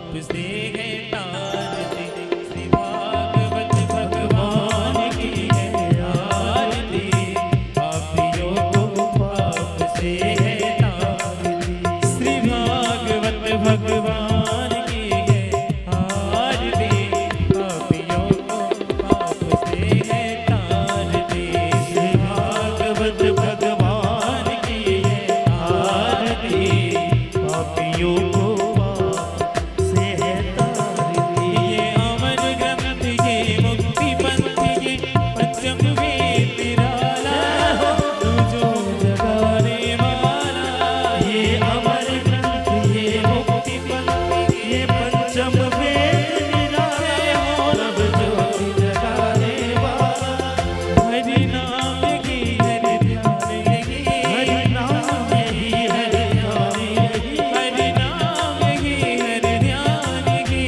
पाप से है तारती, श्री भागवत भगवान की है आरती, पापियों को पाप से है तारती, श्री भागवत भगवान की है आरती, पापियों को पाप से है तारती, श्री भागवत भगवान की है आरती, पापियों को से है तारती। ये अमर ग्रंथ ये मुक्ति पंथ ये पंचम वेद निराला, तुझो जगाने वाला। ये अमर ग्रंथ ये मुक्ति पंथ ये पंचम वेद निराला, तुझो जगाने वाला। हरि नाम की हरि ध्यान यही, हरि नाम यही हरि ध्यान यही, हरि नाम यही हरि ध्यान यही,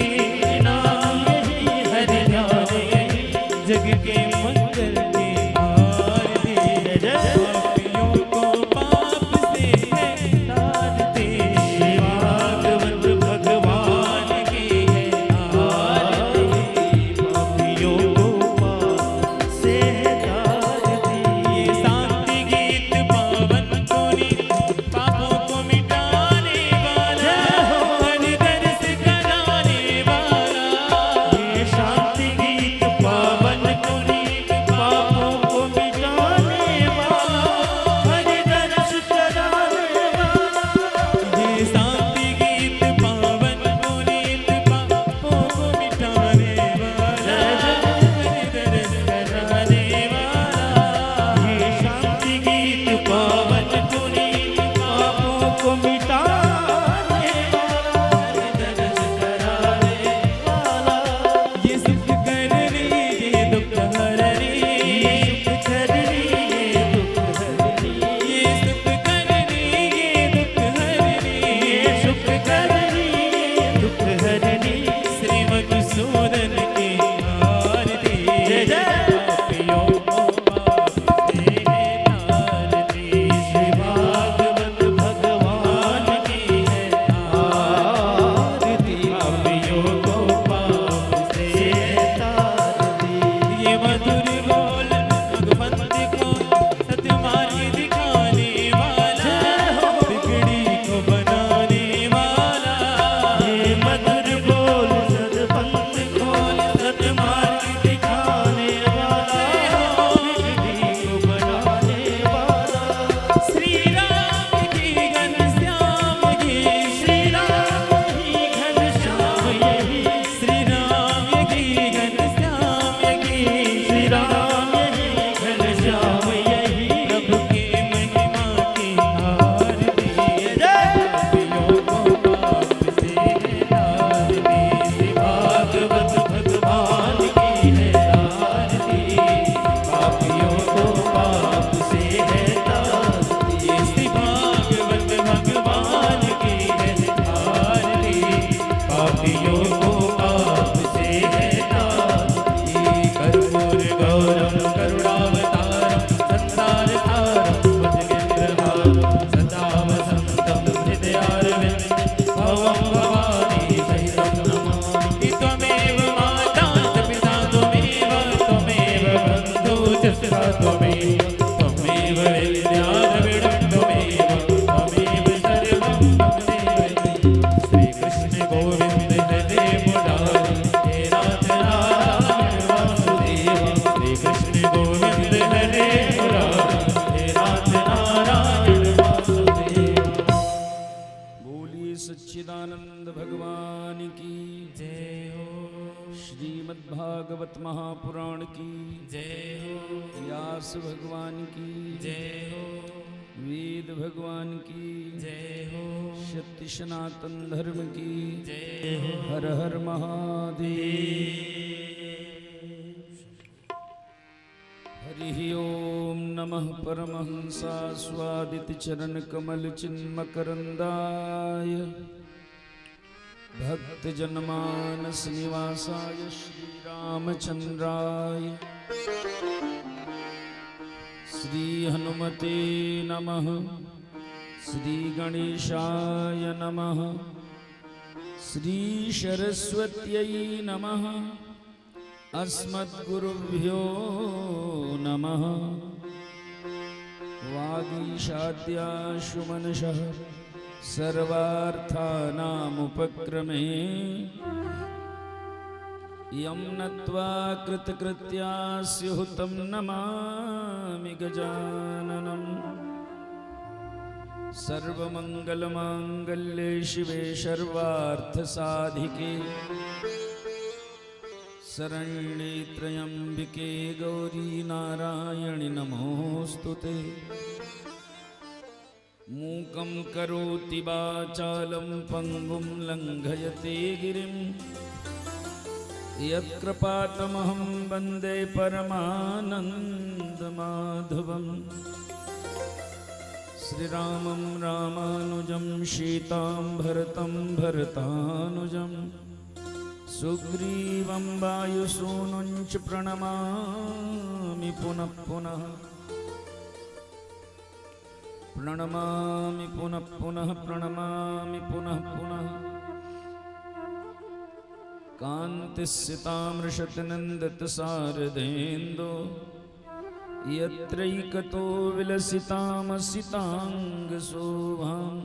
नाम यही हरि ध्यान यही, जग के मंगल की आरती, पापियों को पाप से है तारती, श्री भागवत भगवान की है आरती, पापियों को पाप से है तारती। ये शांति गीत पावन धुनी पापों को मिटाने वाला, हरि दर्श कराने वाला। ये शांति गीत पावन धुनी पापों को मिटाने वाला, हरि दर्श कराने वाला। ये शांति गीत पावन धुनी पापों को मिटाने वाला, हरि दर्श कराने वाला। ये शांति गीत पावन धुनी पापों को मिटाने वाला, हरि दर्श कराने वाला। ये सुख करनी ये दुख हरनी, ये सुख करनी ये दुख हरनी, ये सुख करनी ये दुख हरनी, ये सुख करनी ये दुख हरनी, श्री मधुसूदन की आरती, पापियों को पाप से है तारती, श्री भागवत भगवान की है आरती, पापियों को पाप से है तारती। ये मधुर बोल भगवंत को सतमार्ग दिखाने वाला, बिगड़ी को बनाने वाला। ये मधुर बोल सतपंथ को सतमार्ग दिखाने वाला, बिगड़ी को बनाने वाला। श्री राम की घनश्याम की, श्री राम की घनश्याम यही, श्री राम की घनश्याम की, श्री राम की घनश्याम यही, प्रभु की महिमा की आरती, पापियों को पाप से है तारती, श्री भागवत भगवान की है आरती, पापियों को पाप से है तारती। ये श्री भागवत भगवान की है आरती, पापियों को पाप से है तारती। कर्पूर गौरम करुणावतारम संसार सारम भुजगेन्द्रहारम सदा वसंतं हृदयारविन्दे भवं भवानी सहितं नमामि। त्वमेव माता च पिता त्वमेव, त्वमेव बन्धु च सखा त्वमेव, त्वमेव विद्याद्रविणं त्वमेव, त्वमेव सर्वं मम देवते। श्री कृष्ण गोविंद हरे मुरारी, हे नाथ नारायण वासुदेव। श्री कृष्ण गोविंद हरे मुरारी, हे नाथ नारायण वासुदेव। बोलिए सच्चिदानंद भगवान की जय हो, श्रीमद्भागवत महापुराण की जय हो, व्यास भगवान की जय हो, वेद भगवान की जय हो, सत्य सनातन धर्म की जय हो। हर हर महादेव। हरि ओम नमः परमहंसा स्वादित चरण कमल चिन्मकरंदाय भक्त जनमानस निवासाय श्री रामचंद्राय श्री हनुमते नमः, श्री गणेशाय नमः, श्री सरस्वत्यै नमः। अस्मद्गुरुभ्यो नमः। वागीशाद्याशु मनसः सर्वार्थानामुपक्रमे यं नत्वा कृतकृत्या स्युः तं नमामि गजाननम्। सर्वमङ्गलमाङ्गल्ये शिवे सर्वार्थसाधिके शरण्ये त्र्यम्बिके गौरी नारायणि नमोऽस्तुते। मूकं करोति वाचालं पङ्गुं लङ्घयते गिरिं यत्कृपातमहं वन्दे परमानन्दमाधवम्। श्रीरामं रामानुजं सीतां भरतं भरतानुजं सुग्रीवं वायुसूनुं च प्रणमामि पुनः पुनः। प्रणमामि पुनः पुनः प्रणमामि पुनः पुनः। कान्तिस्सितामृषतनन्दतसारदेन्दो यत्रैकतो विलसितामसिताङ्गशोभाम्।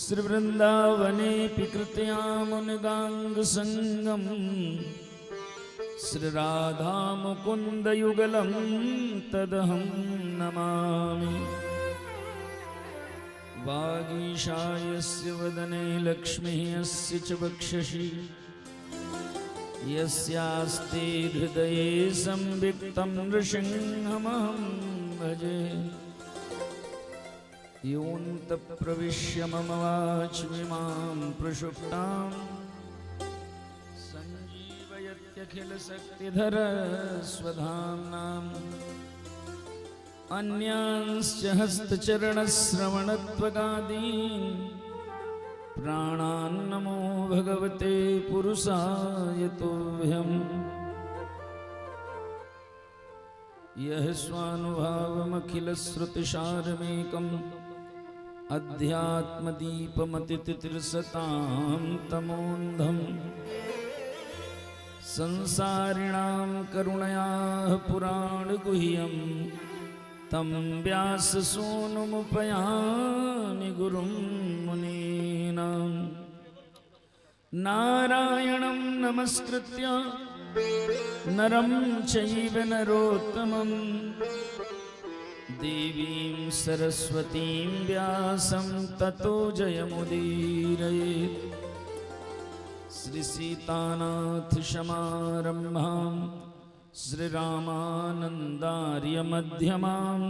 श्रीवृन्दावनेऽपि कृत्यामुनिदाङ्गसङ्गम् श्रीराधामुकुन्दयुगलं तदहं नमामि। वागीशायस्य वदने लक्ष्मीः यस्य च वक्षसि यस्यास्ते हृदये संवित्तं नृसिंहमहं भजे। योऽन्तःप्रविश्य मम वाचमिमां प्रसुप्तां सञ्जीवयत्यखिलशक्तिधरस्वधाम्नाम्। अन्यांश्च हस्तचरणश्रवणत्वगादीन् प्राणान्नमो भगवते पुरुषाय तुभ्यम्। यः स्वानुभावमखिलश्रुतिसारमेकम् अध्यात्मदीपमतितितिर्सतां तमोन्धम्। संसारिणां करुणयाः पुराणगुह्यं तं व्याससूनुमुपयामि गुरुं मुनीनां। नारायणं नमस्कृत्य नरं चैव नरोत्तमं देवीं सरस्वतीं व्यासं ततो जयमुदीरयेत्। श्रीसीतानाथसमारम्भां श्रीरामानन्दार्यमध्यमाम्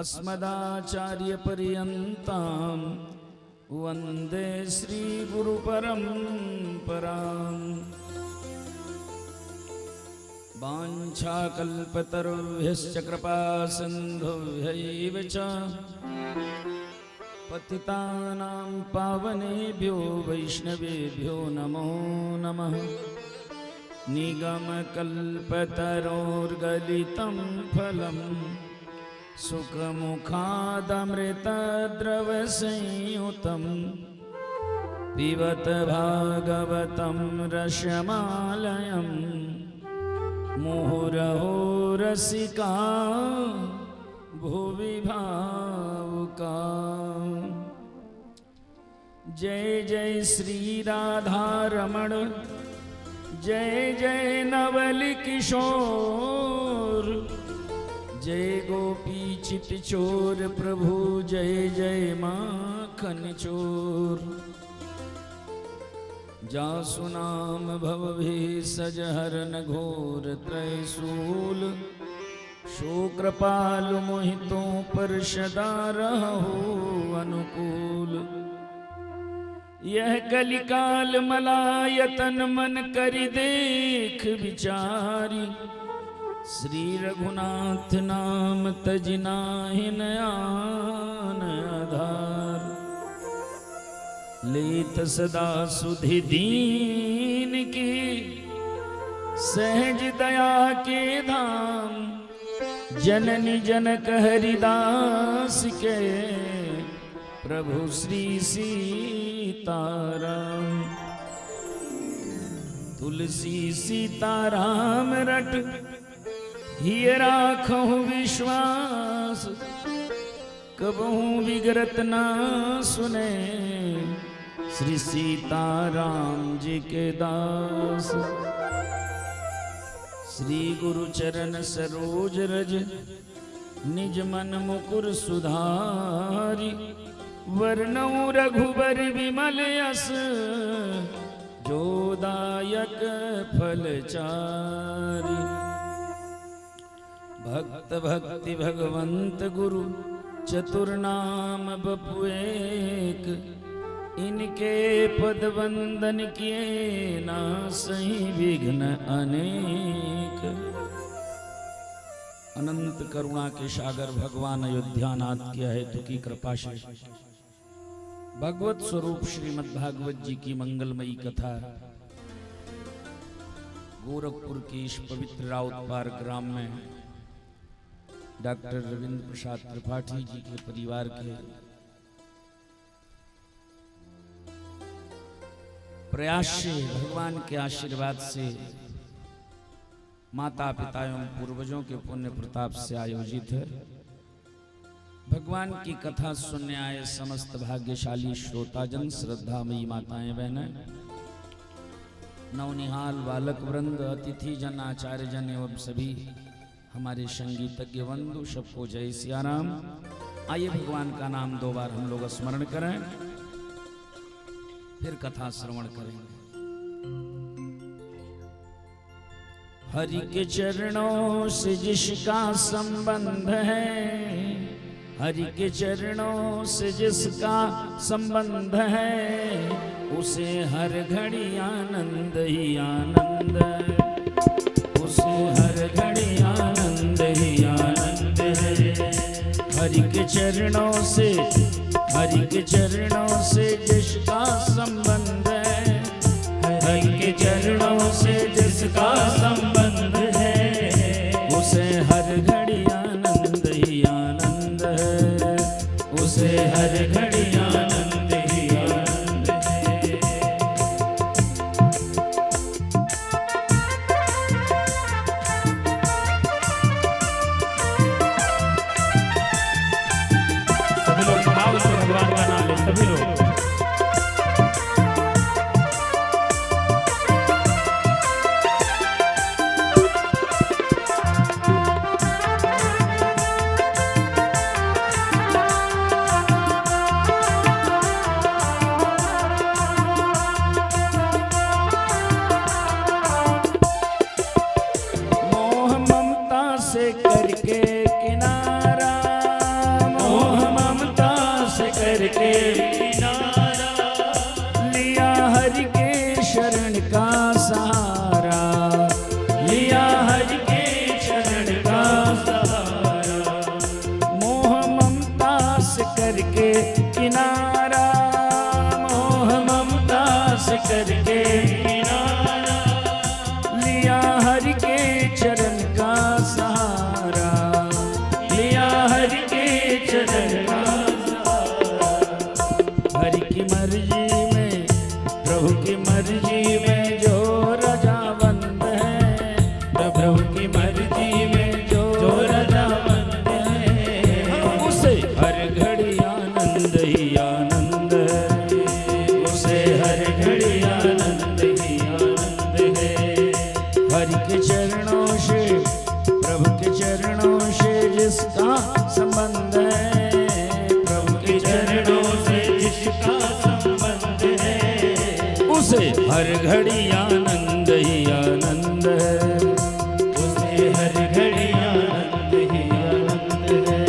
अस्मदाचार्यपर्यन्तां वन्दे श्रीगुरुपरम्पराम्। वाञ्छाकल्पतरुभ्यश्च कृपासिन्धुभ्यैव च पतितानां पावनेभ्यो वैष्णवेभ्यो नमो नमः। निगमकल्पतरोर्गलितं फलं सुखमुखादमृतद्रवसंयुतं पिबत भागवतं रसमालयम्। मुहुरहो रसिका भुवि भावुका। जय जय श्री राधा रमण जय जय नवल किशोर। जय गोपी चित चोर प्रभु जय जय माखन चोर। जासु नाम भवभीषज हरन घोर त्रैशूल। शो कृपालु मोहितों पर सदा रहो अनुकूल। यह कलिकाल मलायतन मन करि देख विचारी। श्री रघुनाथ नाम तज नाहि नयान आधार। लेत सदा सुधि दीन की सहज दया के धाम। जननी जनक हरिदास के प्रभु श्री सीताराम। तुलसी सीताराम रट हिय राखहु विश्वास, कबहू विगरत ना सुने श्री सीताराम जी के दास। श्री गुरु चरण सरोज रज निज मन मुकुर सुधारी, वर्णौ रघुबर विमल यस जो दायक फलचारी। भक्त भक्ति भगवंत गुरु चतुर नाम बपु एक, इनके पद वंदन किए नासहि विघ्न अनेक। अनंत करुणा के सागर भगवान अयोध्यानाथ के हेतु की कृपा से भगवत स्वरूप श्रीमद् भागवत जी की मंगलमयी कथा गोरखपुर के इस पवित्र राउतपार ग्राम में डॉक्टर रविंद्र प्रसाद त्रिपाठी जी के परिवार के प्रयास से, भगवान के आशीर्वाद से, माता पिता एवं पूर्वजों के पुण्य प्रताप से आयोजित है। भगवान की कथा सुनने आए समस्त भाग्यशाली श्रोताजन, श्रद्धामयी माताएं बहनें, नवनिहाल बालक वृंद, अतिथि जन, आचार्य जन एवं सभी हमारे संगीतज्ञ बंधु, सबको जय सियाराम। आइए भगवान का नाम दो बार हम लोग स्मरण करें, फिर कथा श्रवण करेंगे। हरि के चरणों से जिसका संबंध है, हरि के चरणों से जिसका संबंध है, उसे हर घड़ी आनंद ही आनंद है, उसे हर घड़ी आनंद ही आनंद है। हरि के चरणों से, हरि के चरणों से जिसका संबंध है, हरि के चरणों से जिसका संबंध है, उसे हर घड़ी आनंद ही आनंद है, उसे हर घड़ी आनंद ही आनंद है। सभी लोग भाव से भगवान का नाम ले, सभी लोग। मोह ममता से करके किनारा, मोह ममता से करके किनारा, लिया हरि के शरण का सहारा, लिया हरि के शरण का सहारा। मोह ममता से करके किनारा, मोह ममता से करके किनारा, लिया हरि के चरण का सहारा, लिया हरि के चरण का सहारा। हरि की मर्जी में, प्रभु की मर्जी में जो रजामंद है, प्रभु की मर्जी में जो रजामंद है, उसे हर घड़ी आनंद ही आनंद है, उसे हर घड़ी आनंद ही आनंद है। हरि के चरणों से, प्रभु के चरणों से जिसका संबंध है, प्रभु के चरणों से जिसका संबंध है, उसे हर घड़ी आनंद ही आनंद है, उसे हर घड़ी आनंद ही आनंद है।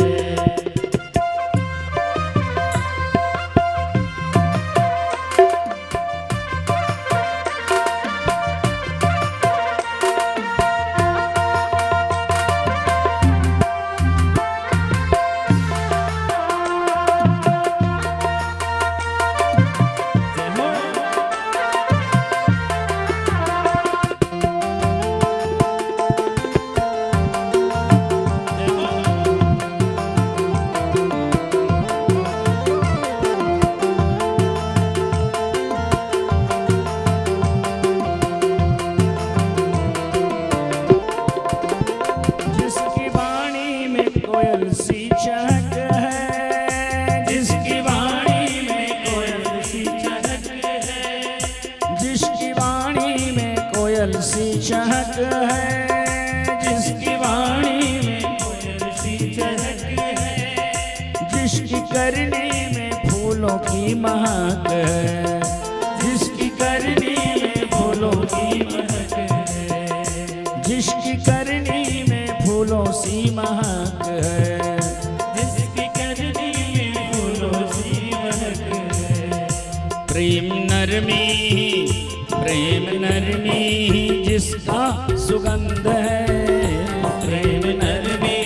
सी चहक है, जिसकी वाणी में कोयल सी चहक है, जिसकी करनी में फूलों की महक है, जिसकी करनी में फूलों की महक है, जिसकी करनी में फूलों सी महक है, जिसकी करनी में फूलों सी महक है। प्रेम नरमी जिसका सुगंध है, प्रेम नरमी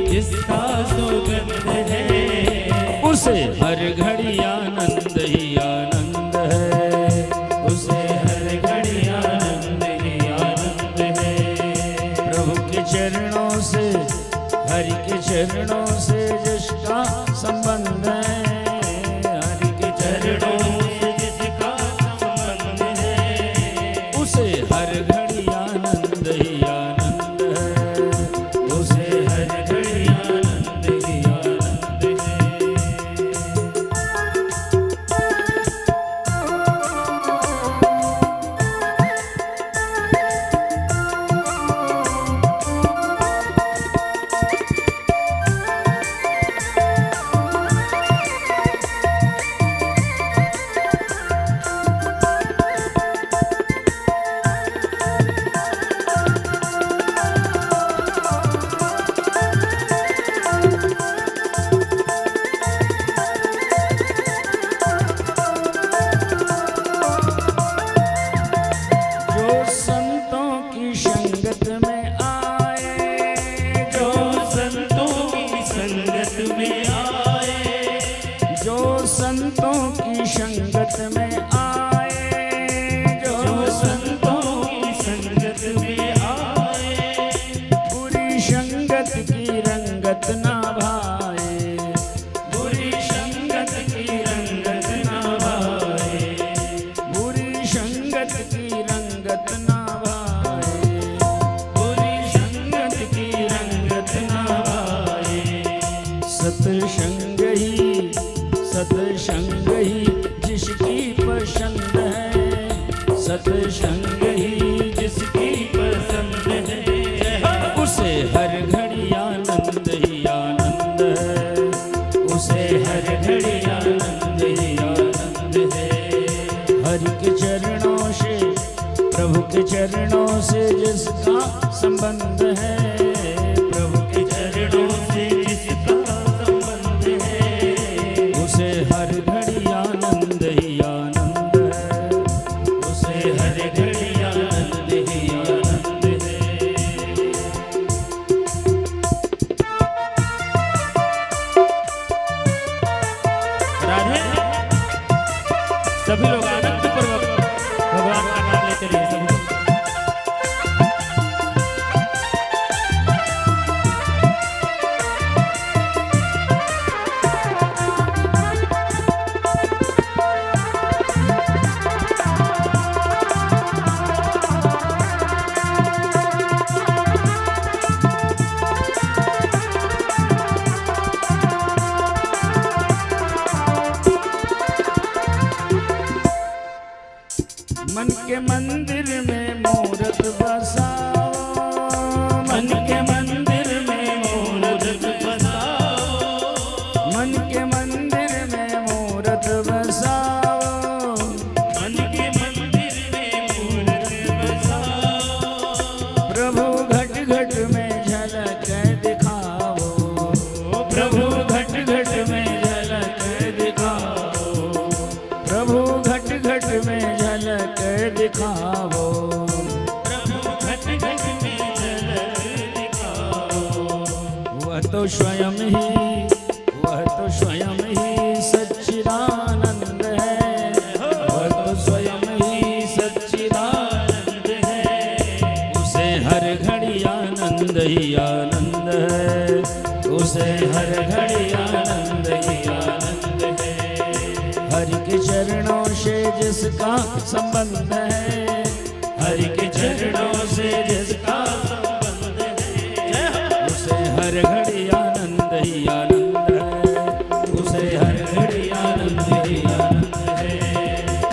जिसका सुगंध है, उसे हर घड़ी आनंद ही आनंद है, उसे हर घड़ी आनंद ही आनंद है। प्रभु के चरणों से, हरि के चरणों से जिसका संबंध है, हरि के चरणों से जिसका संबंध है, उसे हर घड़ी आनंद ही आनंद है, उसे हर घड़ी आनंद ही आनंद है। संतों की संगत में आए, जो संतों की संगत में आए, बुरी संगत की रंगत ना भाए, बुरी संगत की रंगत ना भाए, बुरी संगत की रंगत ना भाए, बुरी संगत की रंगत ना भाए। सत्संग ही जिसकी पसंद है, सत्संग ही जिसकी पसंद है, उसे हर घड़ी आनंद ही आनंद है, उसे हर घड़ी आनंद ही आनंद है। हरि के चरणों से, प्रभु के चरणों से जिसका संबंध है, प्रभु के चरणों से जिसका संबंध है, उसे हर घड़ी आनंद ही आनंद है, उसे हर घड़ी आनंद ही आनंद है। राधे सभी लोग आनंद पूर्वक भगवान का नाम लेते रहिए। सभी लोग मन के मंदिर में मूरत बसाओ, मन के मंदिर में मूरत बसाओ, मन के मंदिर में मूरत बसाओ, मन के मंदिर में मूरत बसाओ। प्रभु घट घट में झलक दिखाओ, प्रभु घट घट में झलक दिखाओ, प्रभु घट घट में झलक दिखाओ, प्रभु घट घट में झलक दिखाओ। वह तो स्वयं ही सच्चिदानंद है, वह तो स्वयं ही सच्चिदानंद है, उसे हर घड़ी आनंद ही आनंद है, उसे हर घड़ी आनंद ही आनंद है। हरि के चरणों से जिसका संबंध है, हरि के चरणों से जिसका संबंध है, उसे हर घड़ी आनंद ही आनंद है, उसे हर घड़ी आनंद ही आनंद है,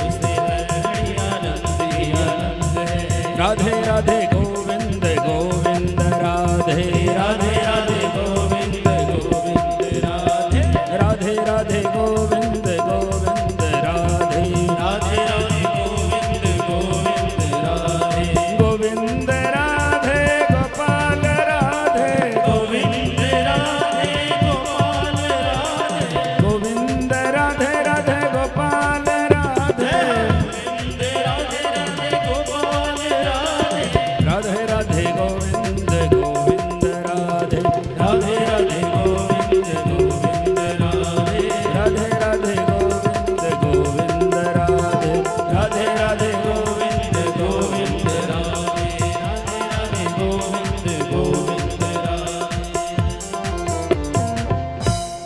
उसे हर घड़ी आनंद ही आनंद है। राधे राधे गोविंद गोविंद राधे राधे राधे गोविंद गोविंद राधे राधे राधे गोविंद गोविंद राधे राधे राधे गोविंद गोविंद राधे गोविंद राधे गोपाल राधे गोविंद राधे गोपाल राधे गोविंद राधे राधे गोपाल राधे गोविंद राधे राधे गोपाल राधे राधे राधे गोविंद गोविंद राधे राधे राधे गोविंद गोविंद राधे राधे राधे गोविंद गोविंद राधे राधे राधे गोविंद गोविंद राधे राधे राधे गोविंद गोविंद राधे।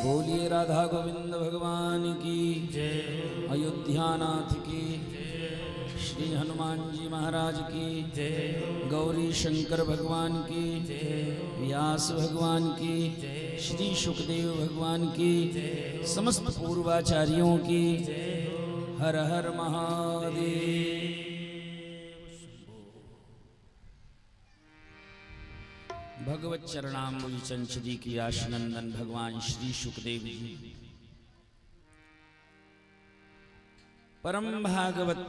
बोलिए राधा गोविंद भगवान की जय, अयोध्यानाथ की श्री हनुमान जी महाराज की जय, गौरी शंकर भगवान की जय, व्यास भगवान की जय, श्री सुखदेव भगवान की जय, समस्त पूर्वाचार्यों की जय। हर हर महादेव। भगवत चरणाम्बुज चंचरी की आशनंदन भगवान श्री सुखदेव जी परम भागवत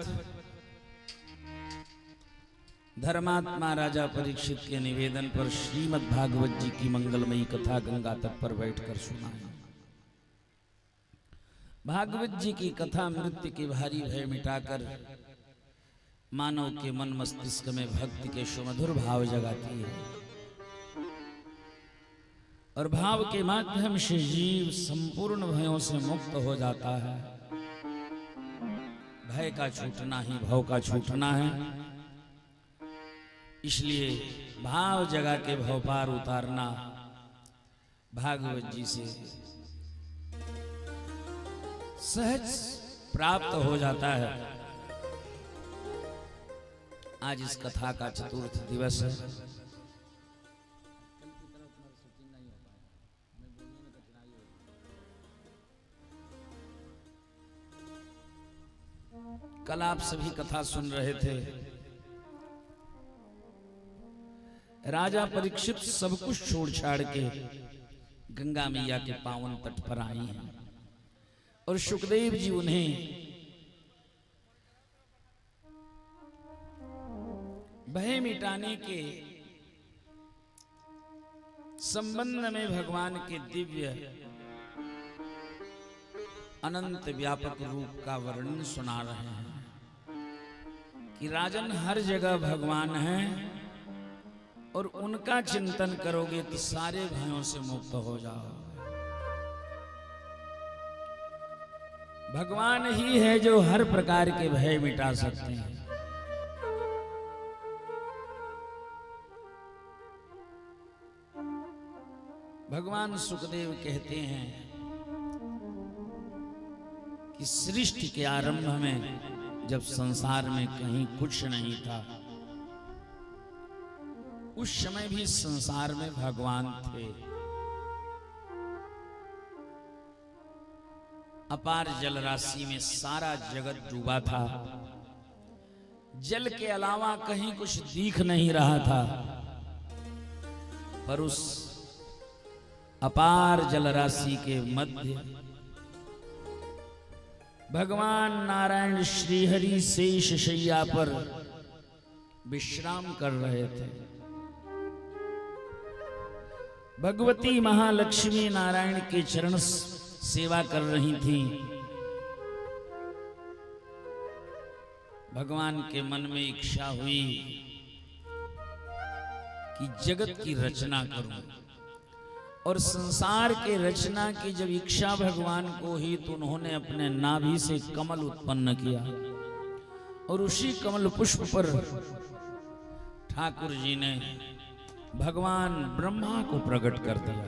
धर्मात्मा राजा परीक्षित के निवेदन पर श्रीमद् भागवत जी की मंगलमयी कथा गंगा तट पर बैठकर सुनाई। भागवत जी की कथा मृत्यु के भारी भय मिटाकर मानव के मन मस्तिष्क में भक्ति के सुमधुर भाव जगाती है और भाव के माध्यम से जीव संपूर्ण भयों से मुक्त हो जाता है। भय का छूटना ही भव का छूटना है, इसलिए भाव जगा के भव पार उतारना भागवत जी से सहज प्राप्त हो जाता है। आज इस कथा का चतुर्थ दिवस है। कल आप सभी कथा सुन रहे थे। राजा परीक्षित सब कुछ छोड़ छाड़ के गंगा मैया के पावन तट पर आई हैं और सुखदेव जी उन्हें भय मिटाने के संबंध में भगवान के दिव्य अनंत व्यापक रूप का वर्णन सुना रहे हैं कि राजन हर जगह भगवान है और उनका चिंतन करोगे तो सारे भयों से मुक्त हो जाओ। भगवान ही है जो हर प्रकार के भय मिटा सकते हैं। भगवान सुखदेव कहते हैं कि सृष्टि के आरंभ में जब संसार में कहीं कुछ नहीं था, उस समय भी संसार में भगवान थे। अपार जल राशि में सारा जगत डूबा था। जल के अलावा कहीं कुछ दिख नहीं रहा था, पर उस अपार जल राशि के मध्य भगवान नारायण श्रीहरि शेष शैया पर विश्राम कर रहे थे। भगवती महालक्ष्मी नारायण के चरण सेवा कर रही थी। भगवान के मन में इच्छा हुई कि जगत की रचना करूं, और संसार के रचना की जब इच्छा भगवान को ही तो उन्होंने अपने नाभि से कमल उत्पन्न किया और उसी कमल पुष्प पर ठाकुर जी ने भगवान ब्रह्मा को प्रकट कर दिया।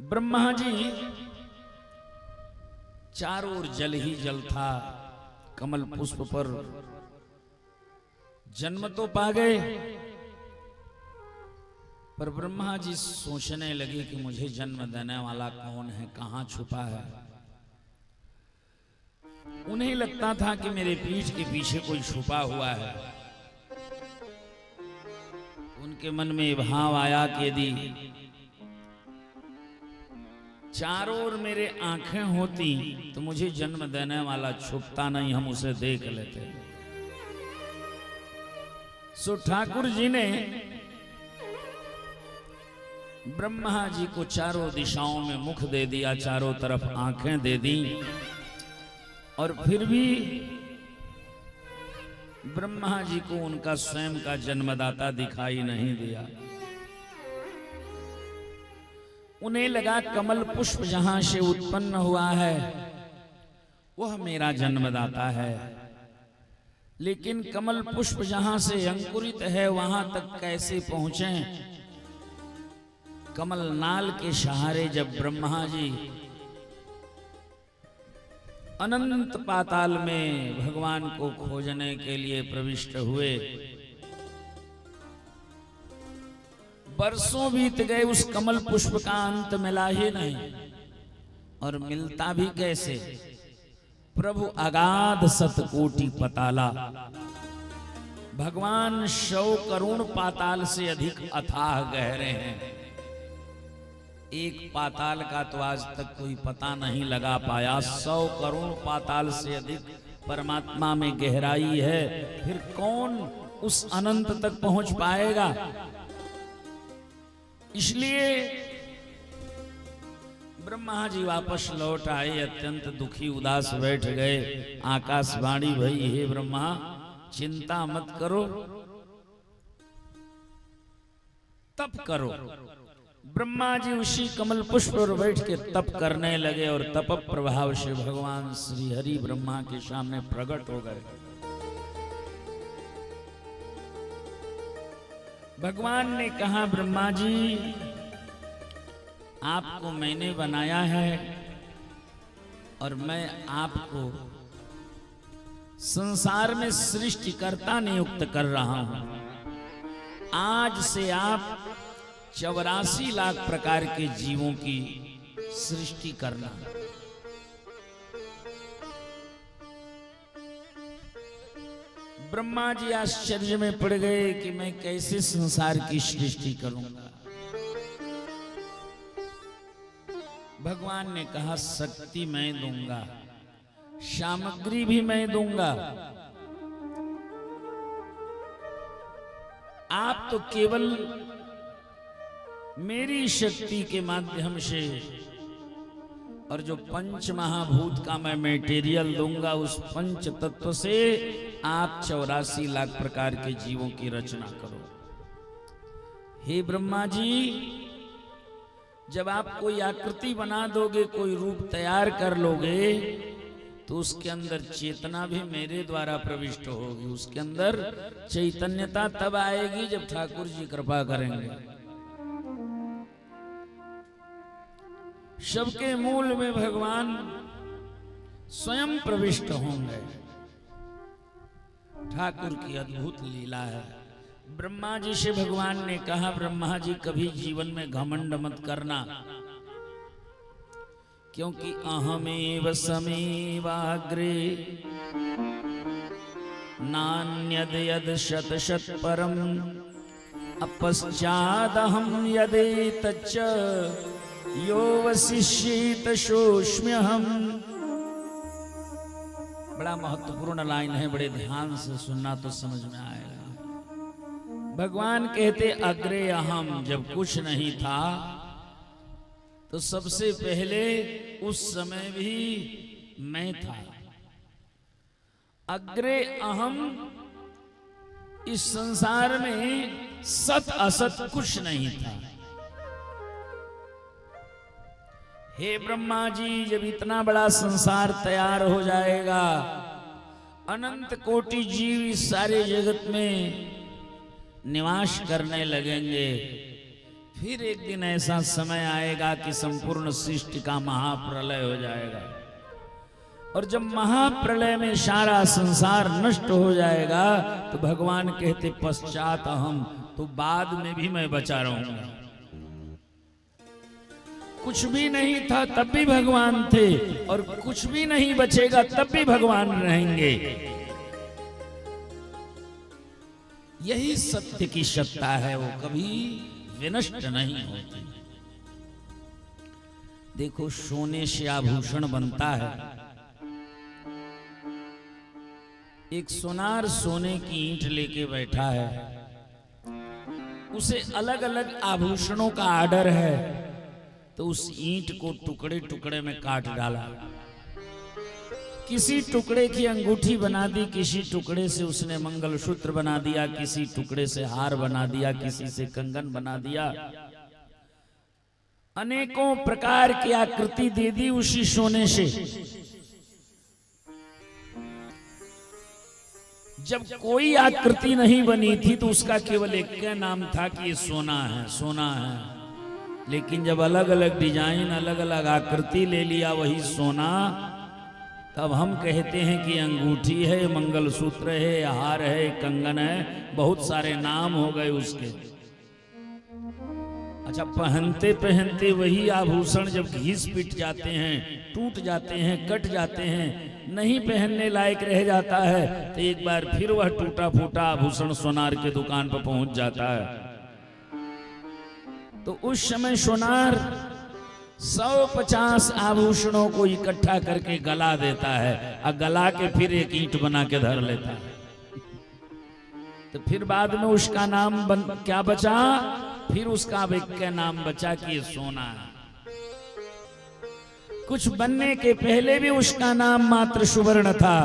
ब्रह्मा जी चारों ओर जल ही जल था, कमल पुष्प पर जन्म तो पा गए, पर ब्रह्मा जी सोचने लगे कि मुझे जन्म देने वाला कौन है, कहां छुपा है। उन्हें लगता था कि मेरे पीठ के पीछे कोई छुपा हुआ है। उनके मन में भाव आया कि यदि चारों ओर मेरे आंखें होती तो मुझे जन्म देने वाला छुपता नहीं, हम उसे देख लेते। सो ठाकुर जी ने ब्रह्मा जी को चारों दिशाओं में मुख दे दिया, चारों तरफ आंखें दे दी, और फिर भी ब्रह्मा जी को उनका स्वयं का जन्मदाता दिखाई नहीं दिया। उन्हें लगा कमल पुष्प जहां से उत्पन्न हुआ है वह मेरा जन्मदाता है, लेकिन कमल पुष्प जहां से अंकुरित है वहां तक कैसे पहुंचे? कमल नाल के सहारे जब ब्रह्मा जी अनंत पाताल में भगवान को खोजने के लिए प्रविष्ट हुए, बरसों बीत गए, उस कमल पुष्प का अंत मिला ही नहीं। और मिलता भी कैसे? प्रभु अगाध सतकोटि पताला, भगवान 100 करोड़ पाताल से अधिक अथाह गहरे हैं। एक पाताल का तो आज तक कोई पता नहीं लगा पाया, 100 करोड़ पाताल से अधिक परमात्मा में गहराई है, फिर कौन उस अनंत तक पहुंच पाएगा? इसलिए ब्रह्मा जी वापस लौट आए, अत्यंत दुखी उदास बैठ गए। आकाशवाणी भई, हे ब्रह्मा चिंता मत करो, तप करो। ब्रह्मा जी उसी कमल पुष्प पर बैठ के तप करने लगे, और तप प्रभाव से भगवान श्री हरि ब्रह्मा के सामने प्रकट हो गए। भगवान ने कहा, ब्रह्मा जी आपको मैंने बनाया है और मैं आपको संसार में सृष्टिकर्ता नियुक्त कर रहा हूं। आज से आप 84 लाख प्रकार के जीवों की सृष्टि करना। ब्रह्मा जी आश्चर्य में पड़ गए कि मैं कैसे संसार की सृष्टि करूंगा। भगवान ने कहा, शक्ति मैं दूंगा, सामग्री भी मैं दूंगा, आप तो केवल मेरी शक्ति के माध्यम से, और जो पंच महाभूत का मैं मटेरियल दूंगा, उस पंच तत्व से आप 84 लाख प्रकार के जीवों की रचना करो। हे ब्रह्मा जी, जब आप कोई आकृति बना दोगे, कोई रूप तैयार कर लोगे, तो उसके अंदर चेतना भी मेरे द्वारा प्रविष्ट होगी। उसके अंदर चैतन्यता तब आएगी जब ठाकुर जी कृपा करेंगे। सबके मूल में भगवान स्वयं प्रविष्ट होंगे। ठाकुर की अद्भुत लीला है। ब्रह्मा जी से भगवान ने कहा, ब्रह्मा जी कभी जीवन में घमंड मत करना, क्योंकि अहमेव समेवाग्रे नान्यद यद शत शत परम अपश्चादहं यदेतच्च यो वसिष्येत सोऽस्म्यहम्। बड़ा महत्वपूर्ण लाइन है, बड़े ध्यान से सुनना तो समझ में आएगा। भगवान कहते, अग्रे अहम, जब कुछ नहीं था तो सबसे पहले उस समय भी मैं था। अग्रे अहम, इस संसार में सत असत कुछ नहीं था। हे ब्रह्मा जी, जब इतना बड़ा संसार तैयार हो जाएगा, अनंत कोटि जीव इस सारे जगत में निवास करने लगेंगे, फिर एक दिन ऐसा समय आएगा कि संपूर्ण सृष्टि का महाप्रलय हो जाएगा। और जब महाप्रलय में सारा संसार नष्ट हो जाएगा तो भगवान कहते, पश्चात अहम, तो बाद में भी मैं बचा रहूंगा। कुछ भी नहीं था तब भी भगवान थे, और कुछ भी नहीं बचेगा तब भी भगवान रहेंगे। यही सत्य की सत्ता है, वो कभी विनष्ट नहीं होती। देखो, सोने से आभूषण बनता है। एक सोनार सोने की ईंट लेके बैठा है, उसे अलग अलग आभूषणों का आर्डर है, तो उस ईंट को टुकड़े टुकड़े में काट डाला। किसी टुकड़े की अंगूठी बना दी, किसी टुकड़े से उसने मंगलसूत्र बना दिया, किसी टुकड़े से हार बना दिया, किसी से कंगन बना दिया, अनेकों प्रकार की आकृति दे दी उसी सोने से। जब कोई आकृति नहीं बनी थी तो उसका केवल एक का नाम था कि ये सोना है, सोना है। लेकिन जब अलग अलग डिजाइन, अलग अलग आकृति ले लिया वही सोना, तब हम कहते हैं कि अंगूठी है, मंगलसूत्र है, हार है, कंगन है, बहुत सारे नाम हो गए उसके। अच्छा, पहनते पहनते वही आभूषण जब घिस पिट जाते हैं, टूट जाते हैं, कट जाते हैं, नहीं पहनने लायक रह जाता है, तो एक बार फिर वह टूटा फूटा आभूषण सोनार के दुकान पर पहुंच जाता है। तो उस समय सोनार 150 आभूषणों को इकट्ठा करके गला देता है, और गला के फिर एक ईंट बना के धर लेता है। तो फिर बाद में उसका नाम क्या बचा? फिर उसका एक नाम बचा कि ये सोना है। कुछ बनने के पहले भी उसका नाम मात्र सुवर्ण था,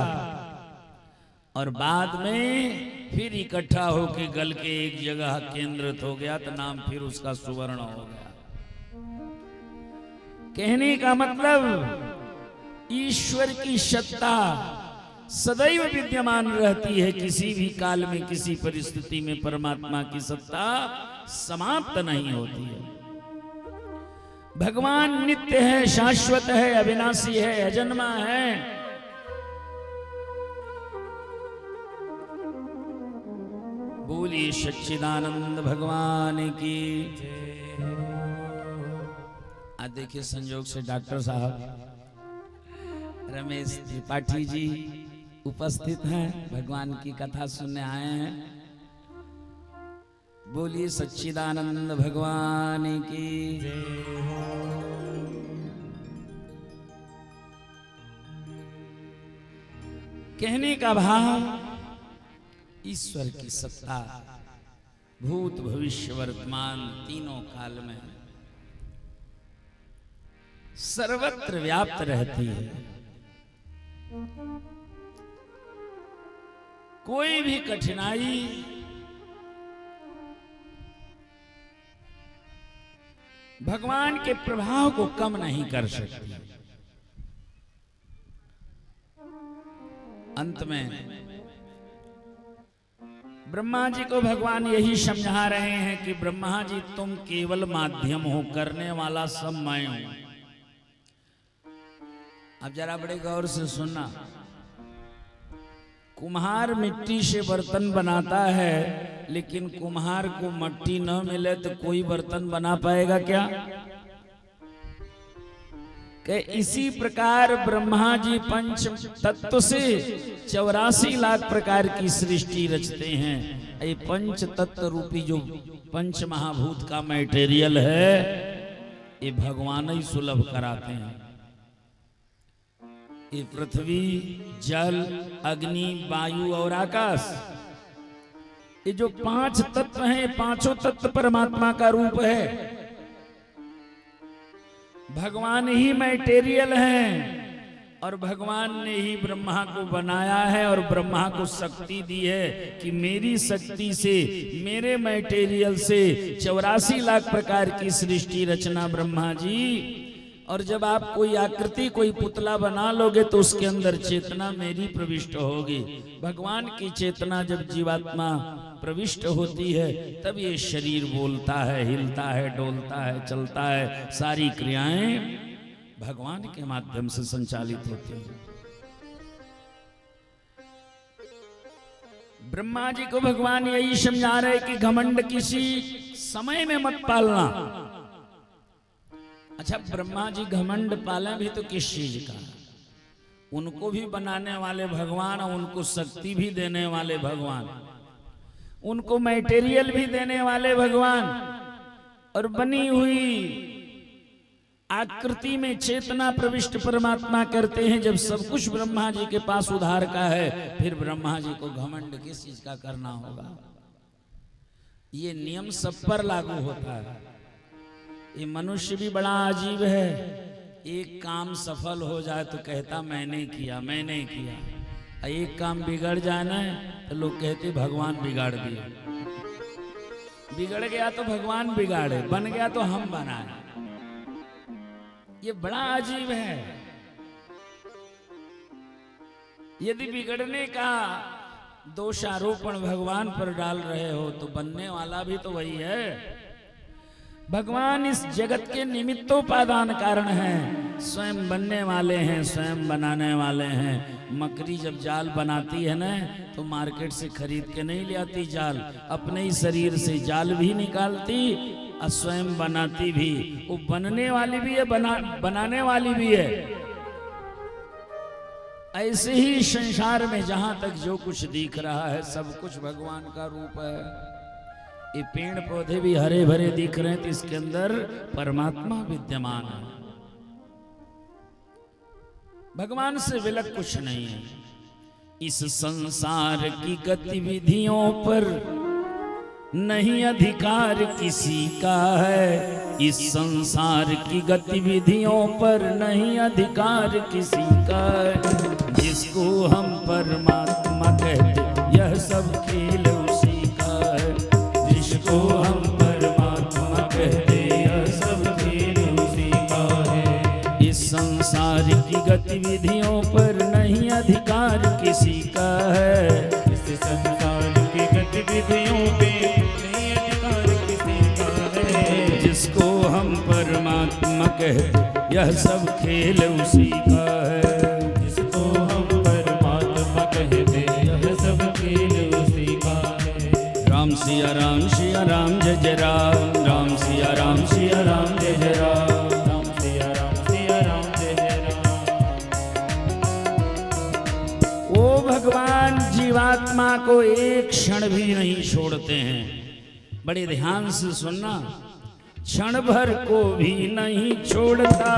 और बाद में फिर इकट्ठा होके गल के एक जगह केंद्रित हो गया, तो नाम फिर उसका सुवर्ण हो गया। कहने का मतलब, ईश्वर की सत्ता सदैव विद्यमान रहती है। किसी भी काल में, किसी परिस्थिति में परमात्मा की सत्ता समाप्त नहीं होती है। भगवान नित्य है, शाश्वत है, अविनाशी है, अजन्मा है। बोलिए सच्चिदानंद भगवान की। आज देखिए, संयोग से डॉक्टर साहब रमेश त्रिपाठी जी उपस्थित हैं, भगवान की कथा सुनने आए हैं। बोलिए सच्चिदानंद भगवान की। कहने का भाव, ईश्वर की सत्ता भूत भविष्य वर्तमान तीनों काल में सर्वत्र व्याप्त रहती है। कोई भी कठिनाई भगवान के प्रभाव को कम नहीं कर सकती। अंत में ब्रह्मा जी को भगवान यही समझा रहे हैं कि ब्रह्मा जी, तुम केवल माध्यम हो, करने वाला सब मैं हूं। अब जरा बड़े गौर से सुनना। कुम्हार मिट्टी से बर्तन बनाता है, लेकिन कुम्हार को मिट्टी न मिले तो कोई बर्तन बना पाएगा क्या? कि इसी प्रकार ब्रह्मा जी पंच तत्व से 84 लाख प्रकार की सृष्टि रचते हैं। ये पंच तत्व रूपी जो पंच महाभूत का मटेरियल है, ये भगवान ही सुलभ कराते हैं। ये पृथ्वी, जल, अग्नि, वायु और आकाश, ये जो 5 तत्व हैं, पांचों तत्व परमात्मा का रूप है। भगवान ही मटेरियल हैं, और भगवान ने ही ब्रह्मा को बनाया है, और ब्रह्मा को शक्ति दी है कि मेरी शक्ति से, मेरे मटेरियल से 84 लाख प्रकार की सृष्टि रचना ब्रह्मा जी। और जब आप कोई आकृति, कोई पुतला बना लोगे तो उसके अंदर चेतना मेरी प्रविष्ट होगी। भगवान की चेतना जब जीवात्मा प्रविष्ट होती है, तब ये शरीर बोलता है, हिलता है, डोलता है, चलता है। सारी क्रियाएं भगवान के माध्यम से संचालित होती हैं। ब्रह्मा जी को भगवान यही समझा रहे कि घमंड किसी समय में मत पालना। अच्छा, ब्रह्मा जी घमंड पाले भी तो किस चीज का? उनको भी बनाने वाले भगवान, उनको शक्ति भी देने वाले भगवान, उनको मटेरियल भी देने वाले भगवान, और बनी हुई आकृति में चेतना प्रविष्ट परमात्मा करते हैं। जब सब कुछ ब्रह्मा जी के पास उधार का है, फिर ब्रह्मा जी को घमंड किस चीज का करना होगा? ये नियम सब पर लागू होता है। ये मनुष्य भी बड़ा अजीब है, एक काम सफल हो जाए तो कहता मैंने किया, मैंने किया, और एक काम बिगड़ जाए ना तो लोग कहते भगवान बिगाड़ दिया। बिगड़ गया तो भगवान बिगाड़े, बन गया तो हम बनाए। ये बड़ा अजीब है। यदि बिगड़ने का दोषारोपण भगवान पर डाल रहे हो तो बनने वाला भी तो वही है। भगवान इस जगत के निमित्तोपादान कारण हैं, स्वयं बनने वाले हैं, स्वयं बनाने वाले हैं। मकड़ी जब जाल बनाती है ना तो मार्केट से खरीद के नहीं ले आती जाल, अपने ही शरीर से जाल भी निकालती और स्वयं बनाती भी। वो बनने वाली भी है, बनाने वाली भी है। ऐसे ही संसार में जहां तक जो कुछ दिख रहा है सब कुछ भगवान का रूप है। ये पेड़ पौधे भी हरे भरे दिख रहे हैं तो इसके अंदर परमात्मा विद्यमान है। भगवान से विलग कुछ नहीं है। इस संसार की गतिविधियों पर नहीं अधिकार किसी का है। इस संसार की गतिविधियों पर नहीं अधिकार किसी का है। जिसको हम परमात्मा कहते यह सब खेल उसी का है। जिसको हम परमात्मा कहते यह सब खेल उसी का है। इस संसार की गतिविधियों पर नहीं अधिकार किसी का है। इस संसार की गतिविधियों पे नहीं अधिकार किसी का है। जिसको हम परमात्मा कहते यह सब खेल उसी का है। जिसको हम परमात्मा कहते यह सब खेल उसी का है। राम सिया राम जय जय राम। राम सिया राम जय जय राम। राम सिया राम जय जय राम। वो भगवान जीवात्मा को एक क्षण भी नहीं छोड़ते हैं। बड़े ध्यान से सुनना, क्षण भर को भी नहीं छोड़ता।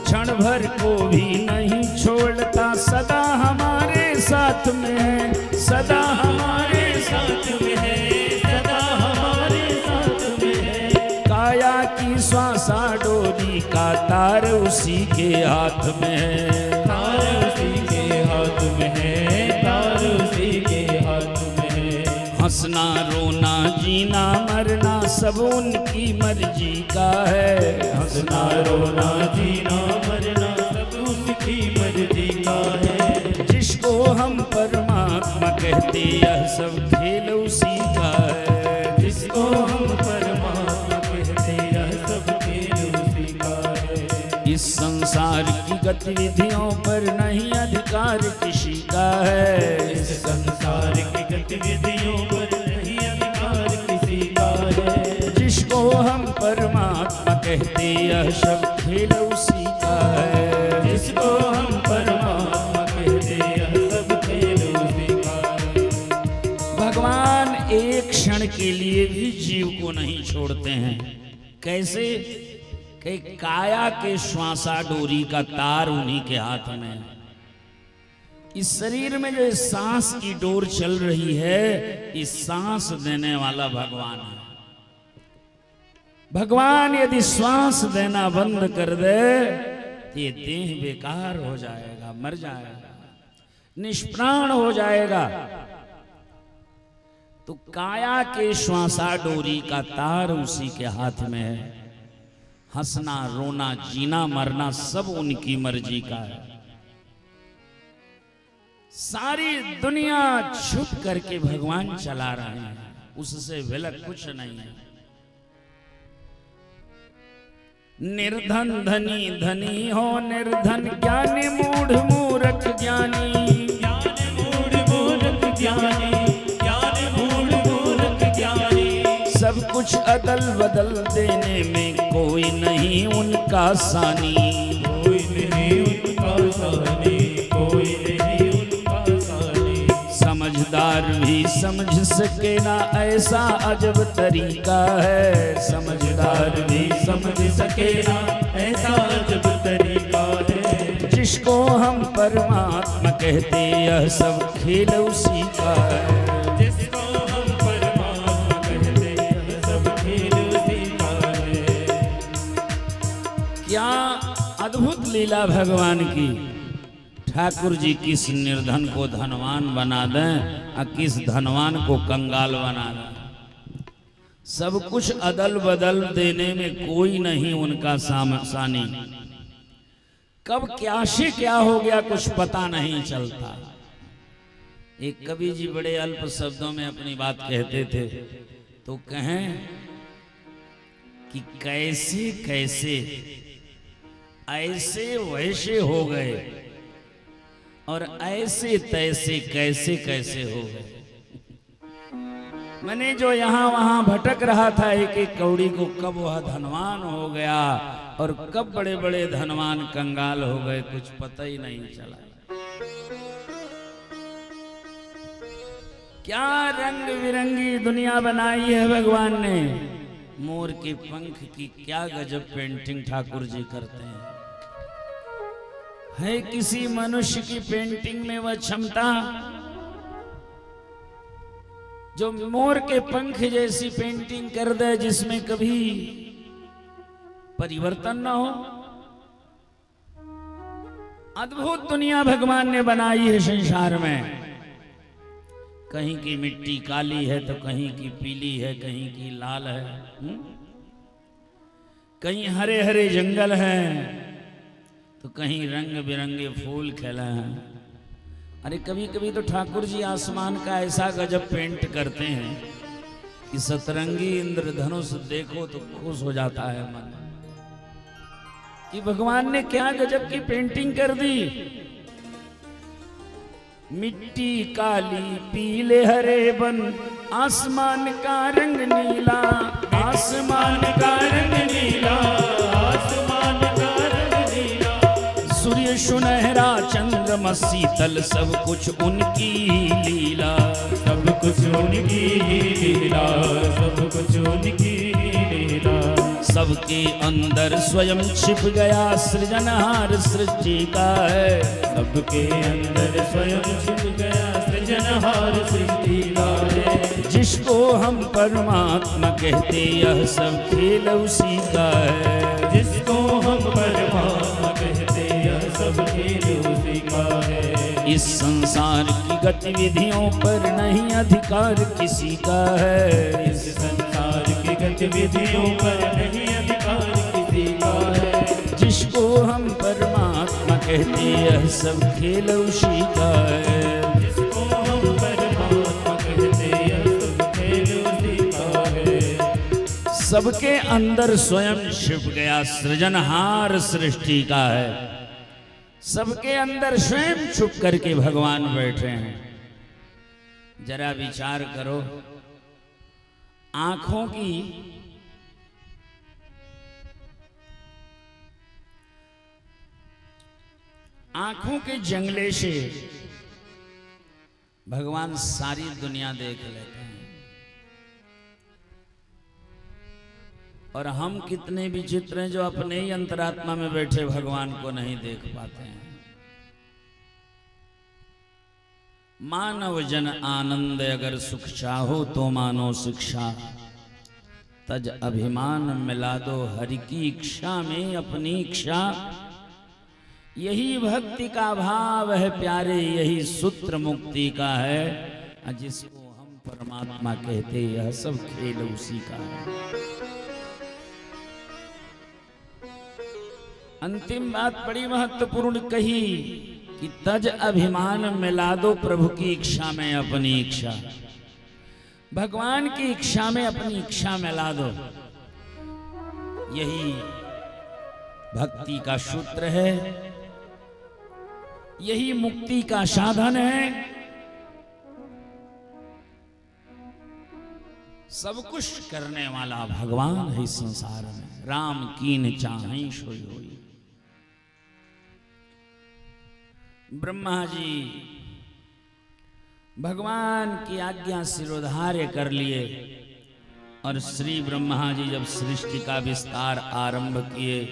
क्षण भर को भी नहीं छोड़ता। सदा हमारे साथ में है, सदा हमारे साथ में है, सदा हमारे साथ में है। काया की श्वासा डोरी का तार उसी के हाथ में है। तार उसी के हाथ में है, तार उसी के हाथ में है। हंसना रोना जीना मरना सब उनकी मर्जी का है। हंसना रोना जीना मरना सब उनकी मर्जी का है। जिसको हम परमात्मा कहते यह सब खेल उसी का है। जिसको हम परमात्मा कहते यह सब खेल उसी का है। इस संसार की गतिविधियों पर नहीं अधिकार किसी का है। इस संसार की गतिविधियों पर नहीं अधिकार किसी का है। जिसको हम परमात्मा कहते यह सब खेल उसी का है। जिसको हम परमात्मा कहते यह सब खेल उसी का है। भगवान एक क्षण के लिए भी जीव को नहीं छोड़ते हैं। कैसे? कि काया के श्वासा डोरी का तार उन्हीं के हाथ में है। इस शरीर में जो सांस की डोर चल रही है, इस सांस देने वाला भगवान है। भगवान यदि श्वास देना बंद कर दे तो ये देह बेकार हो जाएगा, मर जाएगा, निष्प्राण हो जाएगा। तो काया के श्वासा डोरी का तार उसी के हाथ में है। हंसना रोना जीना मरना सब उनकी मर्जी का है। सारी दुनिया छुप करके भगवान चला रहे हैं, उससे विलग कुछ नहीं है। निर्धन धनी धनी हो, निर्धन ज्ञानी मूढ़ मूर्ख ज्ञानी। ज्ञान मूढ़ मूर्ख ज्ञानी, ज्ञान मूढ़ मूर्ख ज्ञानी। सब कुछ कुछ अदल बदल देने में कोई नहीं उनका सानी। कोई नहीं उनका सानी, कोई नहीं उनका सानी। समझदार भी समझ सके ना ऐसा अजब तरीका है। समझदार भी समझ सके ना ऐसा अजब तरीका है। जिसको हम परमात्मा कहते यह सब खेल उसी का है। जिसको हम परमात्मा कहते हैं सब खेल उसी का है। क्या अद्भुत लीला भगवान की। ठाकुर जी किस निर्धन को धनवान बना दें और किस धनवान को कंगाल बना दें। सब कुछ अदल बदल देने में कोई नहीं उनका सानी। कब क्या से क्या हो गया कुछ पता नहीं चलता। एक कवि जी बड़े अल्प शब्दों में अपनी बात कहते थे तो कहें कि कैसे कैसे ऐसे वैसे हो गए और ऐसे तैसे कैसे कैसे हो गए। मैंने जो यहाँ वहां भटक रहा था एक एक कौड़ी को, कब वह धनवान हो गया और कब बड़े बड़े धनवान कंगाल हो गए कुछ पता ही नहीं चला। क्या रंग बिरंगी दुनिया बनाई है भगवान ने। मोर के पंख की क्या गजब पेंटिंग ठाकुर जी करते हैं। है किसी मनुष्य की पेंटिंग में वह क्षमता जो मोर के पंख जैसी पेंटिंग कर दे जिसमें कभी परिवर्तन ना हो। अद्भुत दुनिया भगवान ने बनाई है संसार में। कहीं की मिट्टी काली है तो कहीं की पीली है, कहीं की लाल है, कहीं हरे हरे जंगल हैं तो कहीं रंग बिरंगे फूल खिले हैं। अरे कभी कभी तो ठाकुर जी आसमान का ऐसा गजब पेंट करते हैं कि सतरंगी इंद्रधनुष देखो तो खुश हो जाता है मन कि भगवान ने क्या गजब की पेंटिंग कर दी। मिट्टी काली पीले हरे बन आसमान का रंग नीला, आसमान का रंग नीला, आसमान का रंग नीला। सूर्य सुनहरा चंद्रमा शीतल सब कुछ उनकी लीला, सब कुछ उनकी लीला, सब कुछ उनकी लीला। सबके अंदर स्वयं छिप गया सृजनहार सृष्टि का है। सबके अंदर स्वयं छिप गया सृजनहार सृष्टि का है। जिसको हम परमात्मा कहते यह सब खेल उसी का है। जिसको हम परमात्मा कहते यह सब खेल उसी का है। इस संसार की गतिविधियों पर नहीं अधिकार किसी का है। इस संसार की गतिविधियों पर नहीं अधिकार किसी का है। जिसको हम परमात्मा कहते यह सब खेल उसी का है। जिसको हम परमात्मा कहते यह सब खेल उसी का है। सबके अंदर स्वयं छिप गया सृजनहार सृष्टि का है। सबके अंदर स्वयं छुप करके भगवान बैठे हैं। जरा विचार करो, आंखों की आंखों के जंगले से भगवान सारी दुनिया देख लेते हैं और हम कितने विचित्र हैं जो अपने ही अंतरात्मा में बैठे भगवान को नहीं देख पाते हैं। मानव जन आनंद अगर सुख चाहो तो मानो शिक्षा, तज अभिमान मिला दो हरि की इच्छा में अपनी इच्छा। यही भक्ति का भाव है प्यारे, यही सूत्र मुक्ति का है। जिसको हम परमात्मा कहते यह सब खेल उसी का है। अंतिम बात बड़ी महत्वपूर्ण कही कि तज अभिमान मिला दो प्रभु की इच्छा में अपनी इच्छा। भगवान की इच्छा में अपनी इच्छा मिला दो। यही भक्ति का सूत्र है, यही मुक्ति का साधन है। सब कुछ करने वाला भगवान है इस संसार में। राम कीन चाहें सोई होई। ब्रह्मा जी भगवान की आज्ञा सिरोधार्य कर लिए और श्री ब्रह्मा जी जब सृष्टि का विस्तार आरंभ किए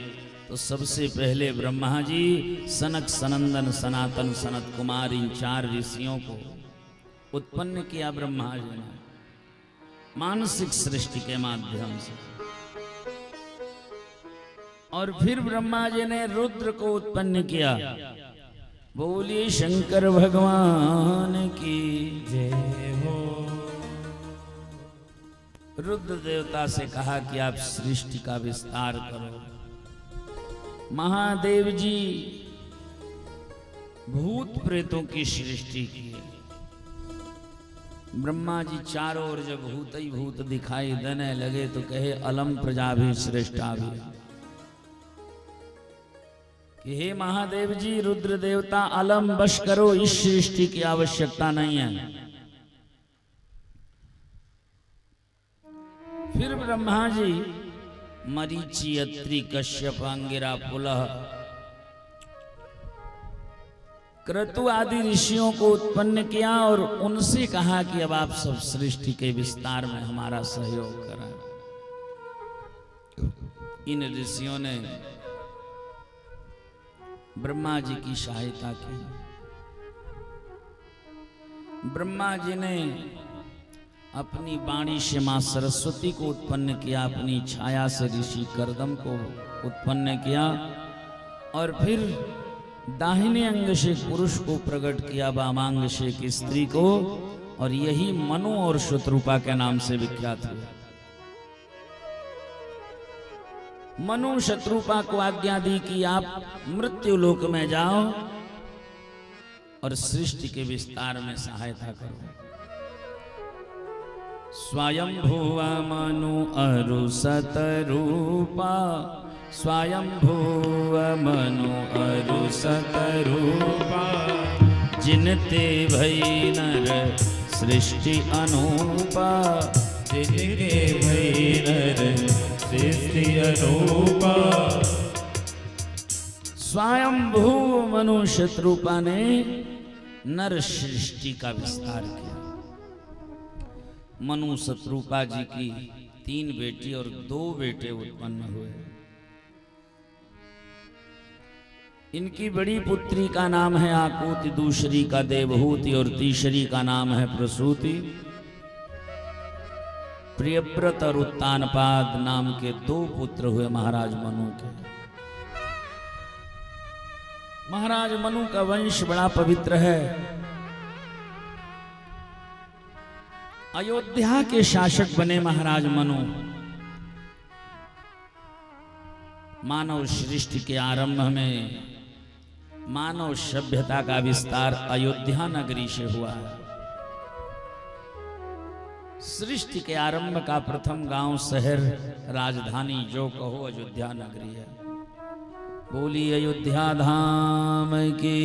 तो सबसे पहले ब्रह्मा जी सनक सनंदन सनातन सनत कुमार इन 4 ऋषियों को उत्पन्न किया ब्रह्मा जी ने मानसिक सृष्टि के माध्यम से। और फिर ब्रह्मा जी ने रुद्र को उत्पन्न किया। बोलिए शंकर भगवान की जय हो। रुद्र देवता से कहा कि आप सृष्टि का विस्तार करो। महादेव जी भूत प्रेतों की सृष्टि की। ब्रह्मा जी चारों ओर जब भूत ही भूत दिखाई देने लगे तो कहे अलम प्रजा भी श्रेष्ठा भी, कि हे महादेव जी रुद्र देवता अलम बश करो, इस सृष्टि की आवश्यकता नहीं है। फिर ब्रह्मा जी मरीचि अत्रि कश्यप अंगिरा पुलह क्रतु आदि ऋषियों को उत्पन्न किया और उनसे कहा कि अब आप सब सृष्टि के विस्तार में हमारा सहयोग करें। इन ऋषियों ने ब्रह्मा जी की सहायता की। ब्रह्मा जी ने अपनी वाणी से मां सरस्वती को उत्पन्न किया, अपनी छाया से ऋषि कर्दम को उत्पन्न किया और फिर दाहिने अंग से पुरुष को प्रकट किया, वामांग से एक स्त्री को, और यही मनु और शत्रुपा के नाम से विख्यात हुआ। मनु शत्रुपा को आज्ञा दी कि आप मृत्यु लोक में जाओ और सृष्टि के विस्तार में सहायता करो। स्वयं भुवा मनु अरु सतरूपा, स्वयं भुव मनु अरु सतरूपा, जिनते भई नर सृष्टि अनूपा, जिनके भई नर सृष्टि अनूपा। स्वयं भू मनु शत्रुपा ने नर सृष्टि का विस्तार किया। मनु शत्रुपा जी की 3 बेटी और 2 बेटे उत्पन्न हुए। इनकी बड़ी पुत्री का नाम है आकुति, दूसरी का देवहूति और तीसरी का नाम है प्रसूति। प्रियव्रत और उत्तानपाद नाम के 2 पुत्र हुए महाराज मनु के। महाराज मनु का वंश बड़ा पवित्र है। अयोध्या के शासक बने महाराज मनु। मानव सृष्टि के आरंभ में मानव सभ्यता का विस्तार अयोध्या नगरी से हुआ है। सृष्टि के आरंभ का प्रथम गांव, शहर, राजधानी जो कहो अयोध्या नगरी है। बोली अयोध्या धाम की।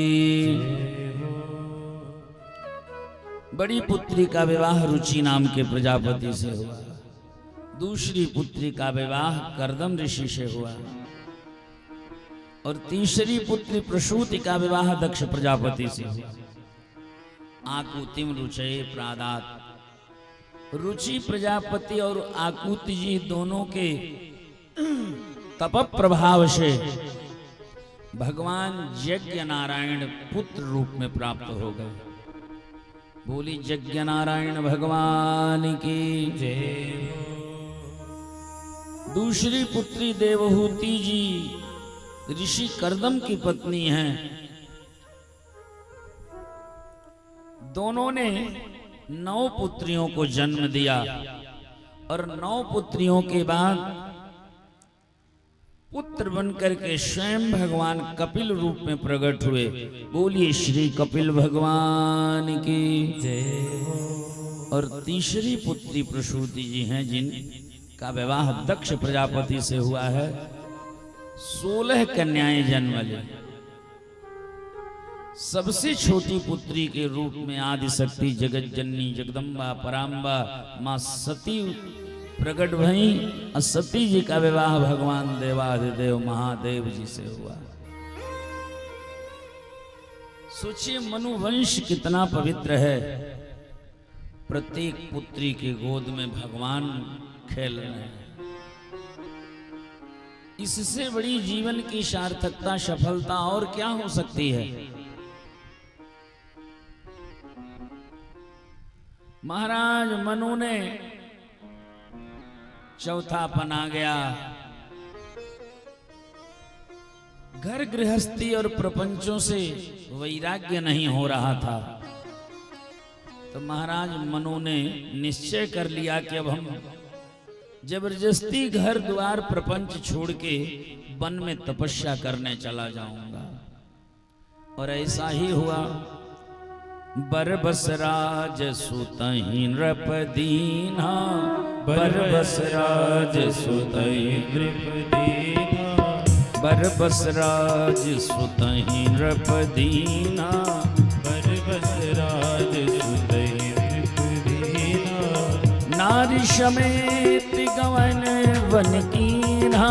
बड़ी पुत्री का विवाह रुचि नाम के प्रजापति से हुआ। दूसरी पुत्री का विवाह कर्दम ऋषि से हुआ और तीसरी पुत्री प्रसूति का विवाह दक्ष प्रजापति से हुआ। आकुतिम रुचये प्रादात। रुचि प्रजापति और आकुति जी दोनों के तप प्रभाव से भगवान यज्ञ नारायण पुत्र रूप में प्राप्त हो गए। बोली यज्ञ नारायण भगवान की जय। दूसरी पुत्री देवहूति जी ऋषि कर्दम की पत्नी हैं। दोनों ने 9 पुत्रियों को जन्म दिया और 9 पुत्रियों के बाद पुत्र बनकर के स्वयं भगवान कपिल रूप में प्रकट हुए। बोलिए श्री कपिल भगवान की जय। और तीसरी पुत्री प्रसूति जी हैं, जिनका विवाह दक्ष प्रजापति से हुआ है। 16 कन्याएं जन्म ली। सबसे छोटी पुत्री के रूप में आदि शक्ति जगत जननी जगदम्बा पराम्बा मां सती प्रकट भई और सती जी का विवाह भगवान देवाधिदेव महादेव जी से हुआ। सोचिए मनुवंश कितना पवित्र है। प्रत्येक पुत्री के गोद में भगवान खेल रहे हैं। इससे बड़ी जीवन की सार्थकता सफलता और क्या हो सकती है। महाराज मनु ने चौथापन आ गया। घर गृहस्थी और प्रपंचों से वैराग्य नहीं हो रहा था, तो महाराज मनु ने निश्चय कर लिया कि अब हम जबरदस्ती घर द्वार प्रपंच छोड़ के वन में तपस्या करने चला जाऊंगा। और ऐसा ही हुआ। बरबसराज सुतहि नृप दीना, बरबसराज सुतहि नृप दीना, बरबसराज सुतहि नृप दीना, बरबसराज सुतहि नृप दीना। नारी समेत गवन वन कीन्हा,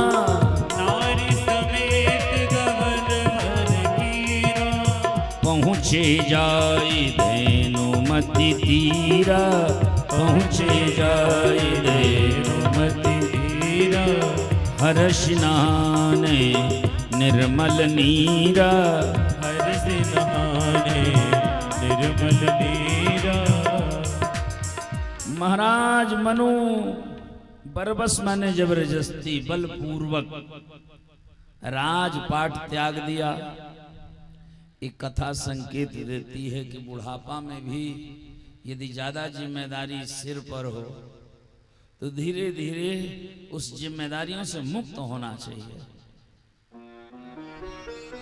नारी समेत गवन वन कीन्हा। पहुँचे जाई धेनुमति तीरा, पहुँचे जाई धेनुमति तीरा। हर्ष नहाने निर्मल नीरा, हर्ष नहाने निर्मल नीरा। महाराज मनु बरबस माने जबरदस्ती बलपूर्वक राजपाट त्याग दिया। एक कथा संकेत देती है कि बुढ़ापा में भी यदि ज्यादा जिम्मेदारी सिर पर हो तो धीरे धीरे उस जिम्मेदारियों से मुक्त होना चाहिए,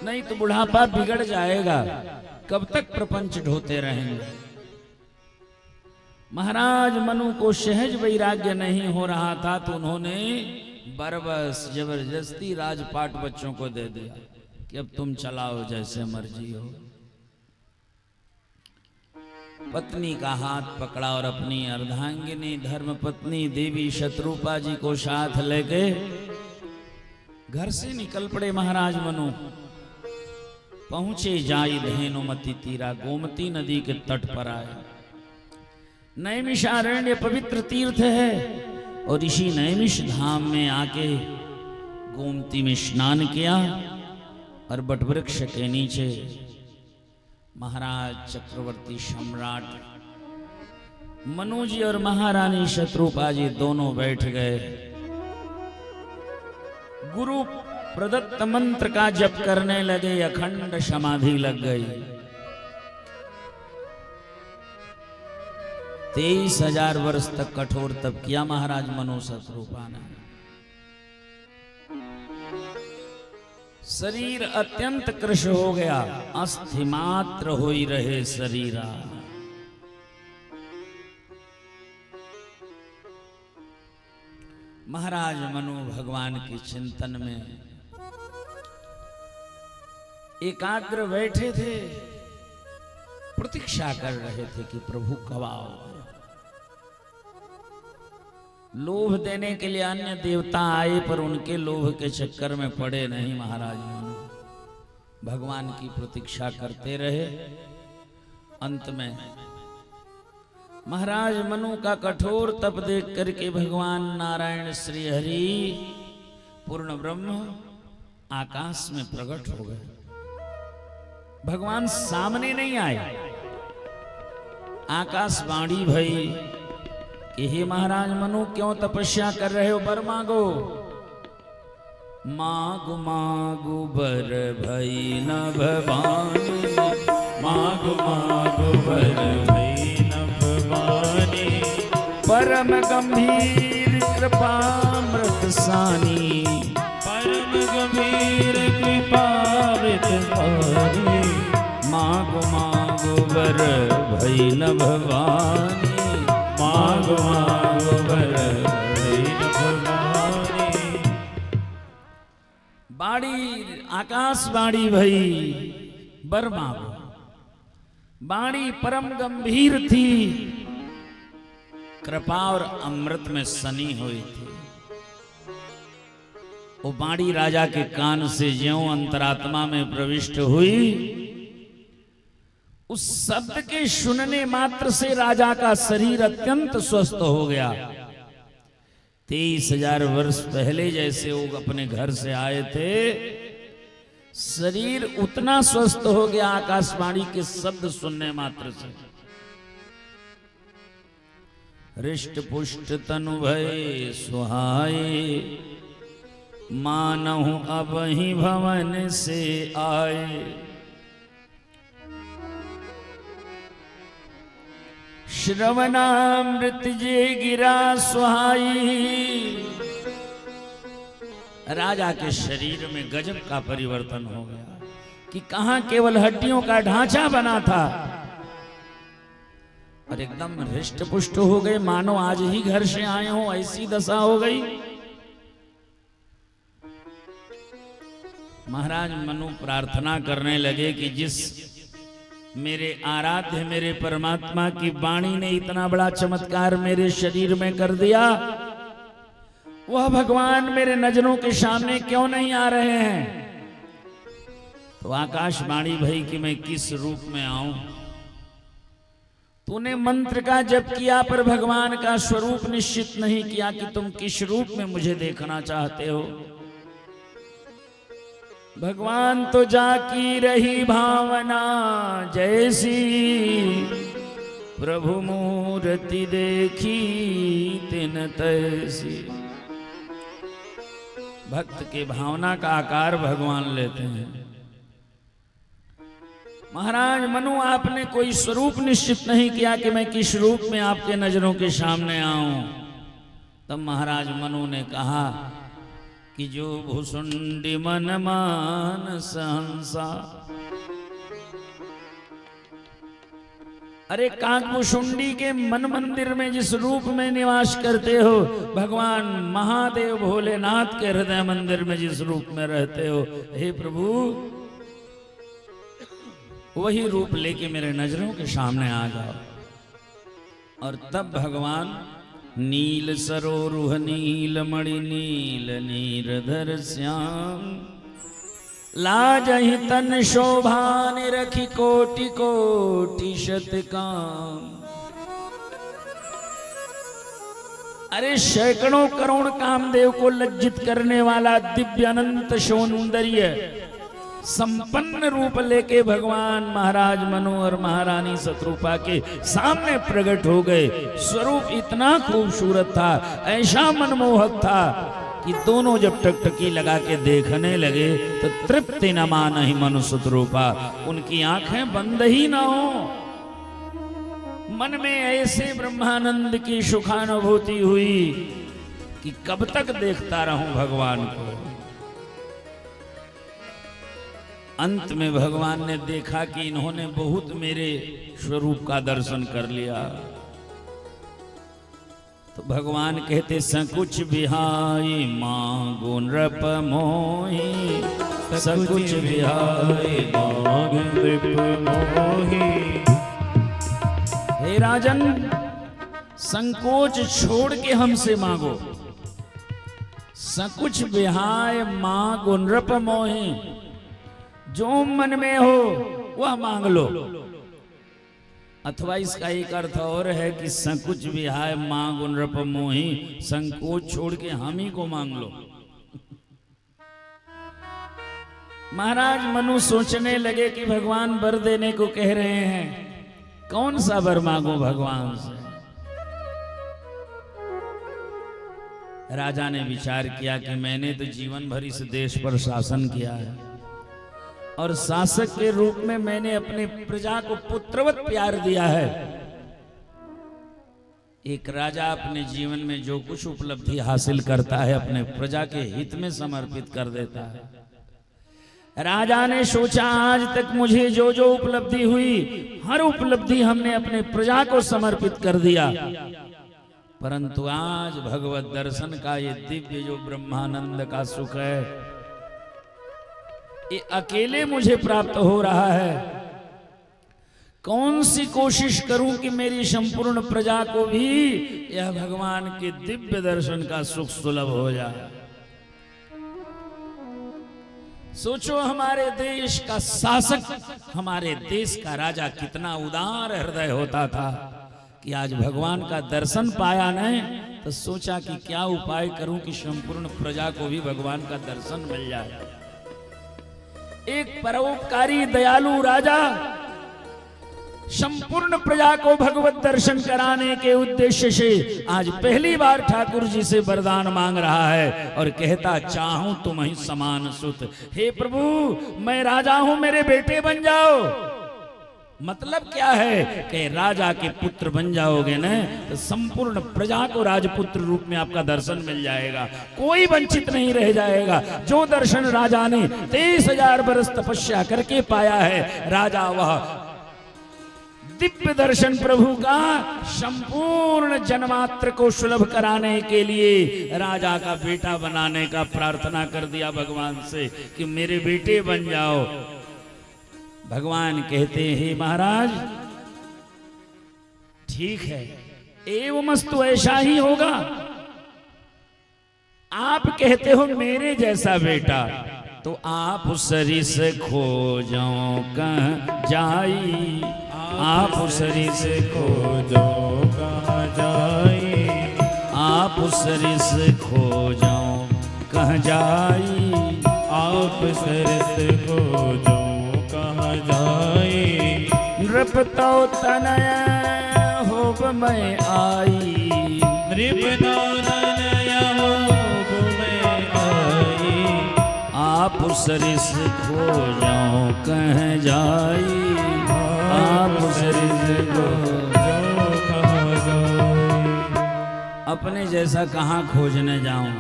नहीं तो बुढ़ापा बिगड़ जाएगा। कब तक प्रपंच ढोते रहेंगे। महाराज मनु को सहज वैराग्य नहीं हो रहा था, तो उन्होंने बरबस जबरदस्ती राजपाट बच्चों को दे दिया कि अब तुम चलाओ जैसे मर्जी हो। पत्नी का हाथ पकड़ा और अपनी अर्धांगिनी धर्म पत्नी देवी शत्रुपा जी को साथ लेके घर से निकल पड़े महाराज मनु। पहुंचे जाई धेनुमति तीरा, गोमती नदी के तट पर आए। नैमिषारण्य पवित्र तीर्थ है और इसी नैमिष धाम में आके गोमती में स्नान किया और बटवृक्ष के नीचे महाराज चक्रवर्ती सम्राट मनु जी और महारानी शत्रुपा जी दोनों बैठ गए। गुरु प्रदत्त मंत्र का जप करने लगे। अखंड समाधि लग गई। 23,000 वर्ष तक कठोर तप किया महाराज मनु शत्रुपा ने। शरीर अत्यंत कृश हो गया, अस्थि मात्र हो ही रहे शरीरा। महाराज मनु भगवान के चिंतन में एकाग्र बैठे थे, प्रतीक्षा कर रहे थे कि प्रभु कब आओ। लोभ देने के लिए अन्य देवता आए, पर उनके लोभ के चक्कर में पड़े नहीं। महाराज मनु भगवान की प्रतीक्षा करते रहे। अंत में महाराज मनु का कठोर तप देख करके भगवान नारायण श्री हरि पूर्ण ब्रह्म आकाश में प्रकट हो गए। भगवान सामने नहीं आए, आकाशवाणी भई कि हे महाराज मनु क्यों तपस्या कर रहे हो, वर मांगो। मागु मागु वर भई न भवानी, मागु मागु वर भई न भवानी। परम गंभीर कृपामृत सानी, परम गंभीर कृपामृत सानी। मागु मागु वर भई न भवानी, मागु मागु वर भई न भवानी। बाड़ी आकाश बाड़ी भई वर मागो। वाणी परम गंभीर थी, कृपा और अमृत में सनी हुई थी। वो वाणी राजा के कान से ज्यों अंतरात्मा में प्रविष्ट हुई, उस शब्द के सुनने मात्र से राजा का शरीर अत्यंत स्वस्थ हो गया। 23,000 वर्ष पहले जैसे वो अपने घर से आए थे, शरीर उतना स्वस्थ हो गया आकाशवाणी के शब्द सुनने मात्र से। हृष्ट पुष्ट तनु भय सुहाए, मानहु अब ही भवन से आए। श्रवणामृत जे गिरा सुहाई। राजा के शरीर में गजब का परिवर्तन हो गया कि कहां केवल हड्डियों का ढांचा बना था और एकदम हृष्ट पुष्ट हो गए, मानो आज ही घर से आए हो, ऐसी दशा हो गई। महाराज मनु प्रार्थना करने लगे कि जिस मेरे आराध्य मेरे परमात्मा की वाणी ने इतना बड़ा चमत्कार मेरे शरीर में कर दिया, वह भगवान मेरे नजरों के सामने क्यों नहीं आ रहे हैं। तो आकाशवाणी भई कि मैं किस रूप में आऊं। तूने मंत्र का जप किया पर भगवान का स्वरूप निश्चित नहीं किया कि तुम किस रूप में मुझे देखना चाहते हो। भगवान तो जाकी रही भावना जैसी, प्रभु मूर्ति देखी तिन तैसी। भक्त के भावना का आकार भगवान लेते हैं। महाराज मनु, आपने कोई स्वरूप निश्चित नहीं किया कि मैं किस रूप में आपके नजरों के सामने आऊं। तब महाराज मनु ने कहा कि जो भुसुंडी मन मान सहंसा। अरे काकभुसुंडी के मन मंदिर में जिस रूप में निवास करते हो, भगवान महादेव भोलेनाथ के हृदय मंदिर में जिस रूप में रहते हो, हे प्रभु वही रूप लेके मेरे नजरों के सामने आ जाओ। और तब भगवान नील सरोरुह नील मणि नील नीरधर श्याम, लाजहि तन शोभा निरखि कोटि कोटि शतकाम। अरे सैकड़ों करोड़ कामदेव को लज्जित करने वाला दिव्य अनंत सौंदर्य संपन्न रूप लेके भगवान महाराज मनु और महारानी शत्रुपा के सामने प्रकट हो गए। स्वरूप इतना खूबसूरत था, ऐसा मनमोहक था कि दोनों जब टकटकी लगा के देखने लगे तो तृप्ति न मानहि मनु शत्रुपा। उनकी आंखें बंद ही ना हो। मन में ऐसे ब्रह्मानंद की सुखानुभूति हुई कि कब तक देखता रहूं भगवान को। अंत में भगवान ने देखा कि इन्होंने बहुत मेरे स्वरूप का दर्शन कर लिया। तो भगवान कहते सकुच बिहाई मांगो नृप मोहि, सकुच बिहाई मांगो नृप मोहि। हे राजन, संकोच छोड़ के हमसे मांगो। सकुच बिहाय मांगो नृप मोहि, जो मन में हो वह मांग लो। अथवा इसका एक अर्थ और है कि संकुच विहाय मांग नृप मोहि, संकोच छोड़ के हम ही को मांग लो। महाराज मनु सोचने लगे कि भगवान वर देने को कह रहे हैं, कौन सा वर मांगो भगवान से। राजा ने विचार किया कि मैंने तो जीवन भर इस देश पर शासन किया है और शासक के रूप में मैंने अपने प्रजा को पुत्रवत प्यार दिया है। एक राजा अपने जीवन में जो कुछ उपलब्धि हासिल करता है अपने प्रजा के हित में समर्पित कर देता है। राजा ने सोचा आज तक मुझे जो जो उपलब्धि हुई हर उपलब्धि हमने अपने प्रजा को समर्पित कर दिया, परंतु आज भगवत दर्शन का ये दिव्य जो ब्रह्मानंद का सुख है ये अकेले मुझे प्राप्त हो रहा है। कौन सी कोशिश करूं कि मेरी संपूर्ण प्रजा को भी यह भगवान के दिव्य दर्शन का सुख सुलभ हो जाए। सोचो हमारे देश का शासक, हमारे देश का राजा कितना उदार हृदय होता था कि आज भगवान का दर्शन पाया नहीं तो सोचा कि क्या उपाय करूं कि संपूर्ण प्रजा को भी भगवान का दर्शन मिल जाए। एक परोपकारी दयालु राजा संपूर्ण प्रजा को भगवत दर्शन कराने के उद्देश्य से आज पहली बार ठाकुर जी से वरदान मांग रहा है और कहता, चाहूं तुम ही समान सुत, हे प्रभु मैं राजा हूं, मेरे बेटे बन जाओ। मतलब क्या है कि राजा के पुत्र बन जाओगे ना तो संपूर्ण प्रजा को राजपुत्र रूप में आपका दर्शन मिल जाएगा, कोई वंचित नहीं रह जाएगा। जो दर्शन राजा ने 23,000 बरस तपस्या करके पाया है, राजा वह दिव्य दर्शन प्रभु का संपूर्ण जनमात्र को सुलभ कराने के लिए राजा का बेटा बनाने का प्रार्थना कर दिया भगवान से कि मेरे बेटे बन जाओ। भगवान कहते हैं, महाराज ठीक है, एवमस्तु ऐसा ही होगा। आप कहते हो मेरे जैसा बेटा, तो आप सरिस खोजो कहाँ जाई, आप सरिस खोजो कहाँ जाई, आप सरिस खोजो कहाँ जाई, आप सरिस खोजो कहाँ जाई, नृपतो तनय होब मैं आई, नृपतो तनय होब मैं आई, आप सरिस खोजो कहाँ जाई, आप सरिस खोजो कहाँ जाई। अपने जैसा कहाँ खोजने जाऊं,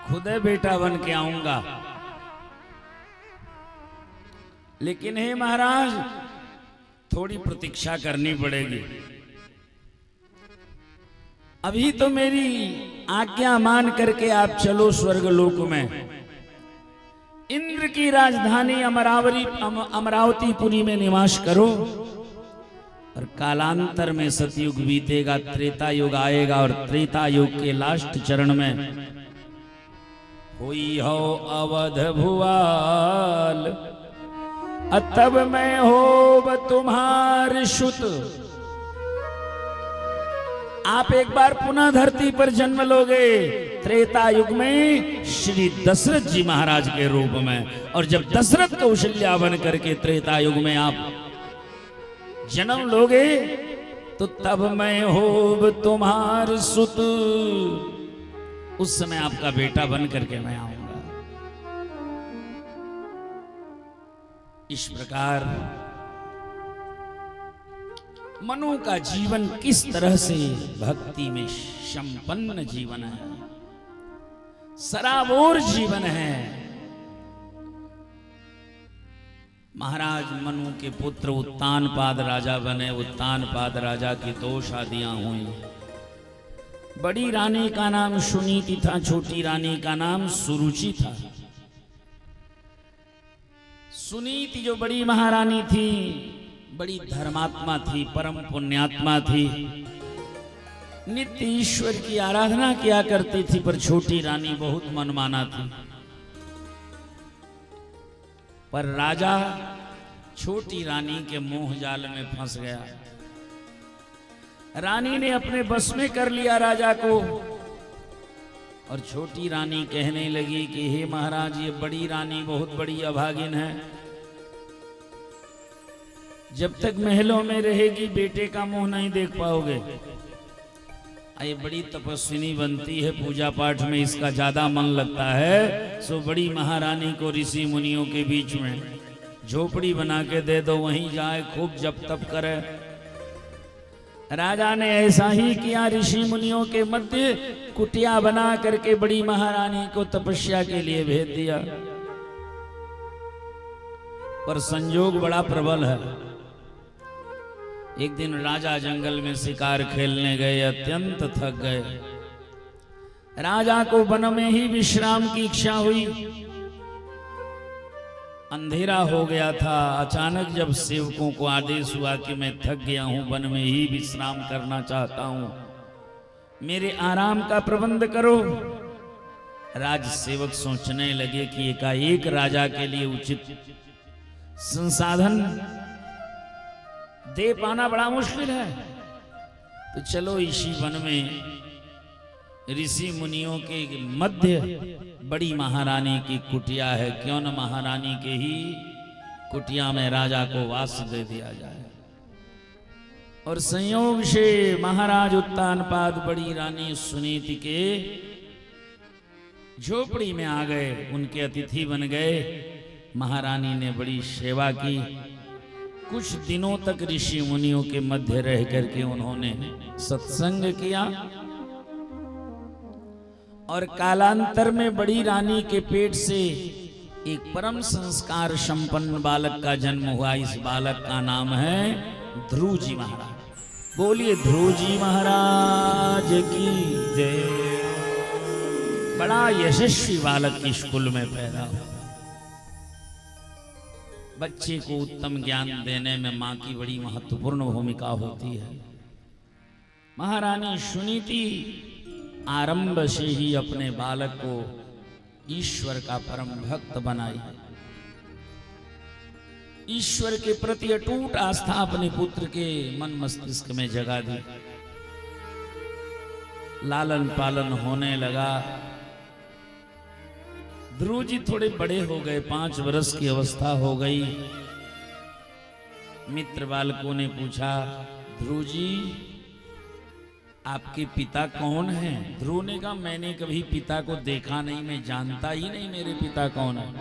खुदे बेटा बन के आऊंगा। लेकिन हे महाराज थोड़ी प्रतीक्षा करनी पड़ेगी। अभी तो मेरी आज्ञा मान करके आप चलो स्वर्गलोक में, इंद्र की राजधानी अमरावतीपुरी में निवास करो, और कालांतर में सतयुग बीतेगा, त्रेता युग आएगा, और त्रेता युग के लास्ट चरण में हुई हो अवध भुआल, तब मैं हो तुम्हार शुत। आप एक बार पुनः धरती पर जन्म लोगे त्रेता युग में श्री दशरथ जी महाराज के रूप में, और जब दशरथ कौशल्या बन करके त्रेता युग में आप जन्म लोगे तो तब मैं हो तुम्हार सुत, उस समय आपका बेटा बन करके मैं आऊंगा। इस प्रकार मनु का जीवन किस तरह से भक्ति में संपन्न जीवन है, सराबोर जीवन है। महाराज मनु के पुत्र उत्तानपाद राजा बने। उत्तानपाद राजा की 2 शादियां हुई। बड़ी रानी का नाम सुनीति था, छोटी रानी का नाम सुरुचि था। सुनीति जो बड़ी महारानी थी, बड़ी धर्मात्मा थी, परम पुण्यात्मा थी, नित्य ईश्वर की आराधना किया करती थी, पर छोटी रानी बहुत मनमाना थी। पर राजा छोटी रानी के मोह जाल में फंस गया। रानी ने अपने बस में कर लिया राजा को, और छोटी रानी कहने लगी कि हे महाराज, ये बड़ी रानी बहुत बड़ी अभागिन है, जब तक महलों में रहेगी बेटे का मुंह नहीं देख पाओगे। ये बड़ी तपस्विनी बनती है, पूजा पाठ में इसका ज्यादा मन लगता है, सो बड़ी महारानी को ऋषि मुनियों के बीच में झोपड़ी बना के दे दो, वहीं जाए खूब जप तप करे। राजा ने ऐसा ही किया, ऋषि मुनियों के मध्य कुटिया बना करके बड़ी महारानी को तपस्या के लिए भेज दिया। पर संजोग बड़ा प्रबल है। एक दिन राजा जंगल में शिकार खेलने गए, अत्यंत थक गए। राजा को वन में ही विश्राम की इच्छा हुई। अंधेरा हो गया था। अचानक जब सेवकों को आदेश हुआ कि मैं थक गया हूं, वन में ही विश्राम करना चाहता हूं, मेरे आराम का प्रबंध करो। राज सेवक सोचने लगे कि एकाएक राजा के लिए उचित संसाधन दे पाना बड़ा मुश्किल है। तो चलो इसी वन में ऋषि मुनियों के मध्य बड़ी महारानी की कुटिया है, क्यों न महारानी के ही कुटिया में राजा को वास दे दिया जाए। और संयोग से महाराज उत्तानपाद बड़ी रानी सुनीति के झोपड़ी में आ गए, उनके अतिथि बन गए। महारानी ने बड़ी सेवा की। कुछ दिनों तक ऋषि मुनियों के मध्य रह करके उन्होंने सत्संग किया। और कालांतर में बड़ी रानी के पेट से एक परम संस्कार संपन्न बालक का जन्म हुआ। इस बालक का नाम है ध्रुव जी महाराज। बोलिए ध्रुव जी महाराज की जय। बड़ा यशस्वी बालक इस कुल में पैदा हुआ। बच्चे को उत्तम ज्ञान देने में मां की बड़ी महत्वपूर्ण भूमिका होती है। महारानी सुनीति आरंभ से ही अपने बालक को ईश्वर का परम भक्त बनाई। ईश्वर के प्रति अटूट आस्था अपने पुत्र के मन मस्तिष्क में जगा दी। लालन पालन होने लगा। ध्रुव जी थोड़े बड़े हो गए, 5 वर्ष की अवस्था हो गई। मित्र बालकों ने पूछा, ध्रुव जी आपके पिता कौन हैं? ध्रुव ने कहा, मैंने कभी पिता को देखा नहीं, मैं जानता ही नहीं मेरे पिता कौन है।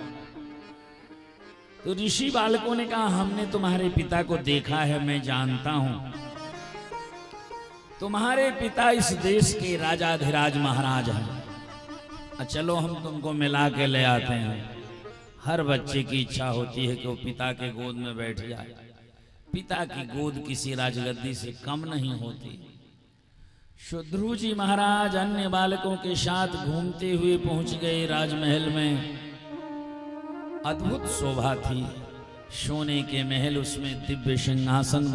तो ऋषि बालकों ने कहा, हमने तुम्हारे पिता को देखा है, मैं जानता हूं। तुम्हारे पिता इस देश के राजाधिराज महाराज हैं। चलो हम तुमको मिला के ले आते हैं। हर बच्चे की इच्छा होती है कि वो पिता के गोद में बैठ जाए। पिता की गोद किसी राजगद्दी से कम नहीं होती। ध्रुव जी महाराज अन्य बालकों के साथ घूमते हुए पहुंच गए राजमहल में। अद्भुत शोभा थी, सोने के महल, उसमें दिव्य सिंहासन।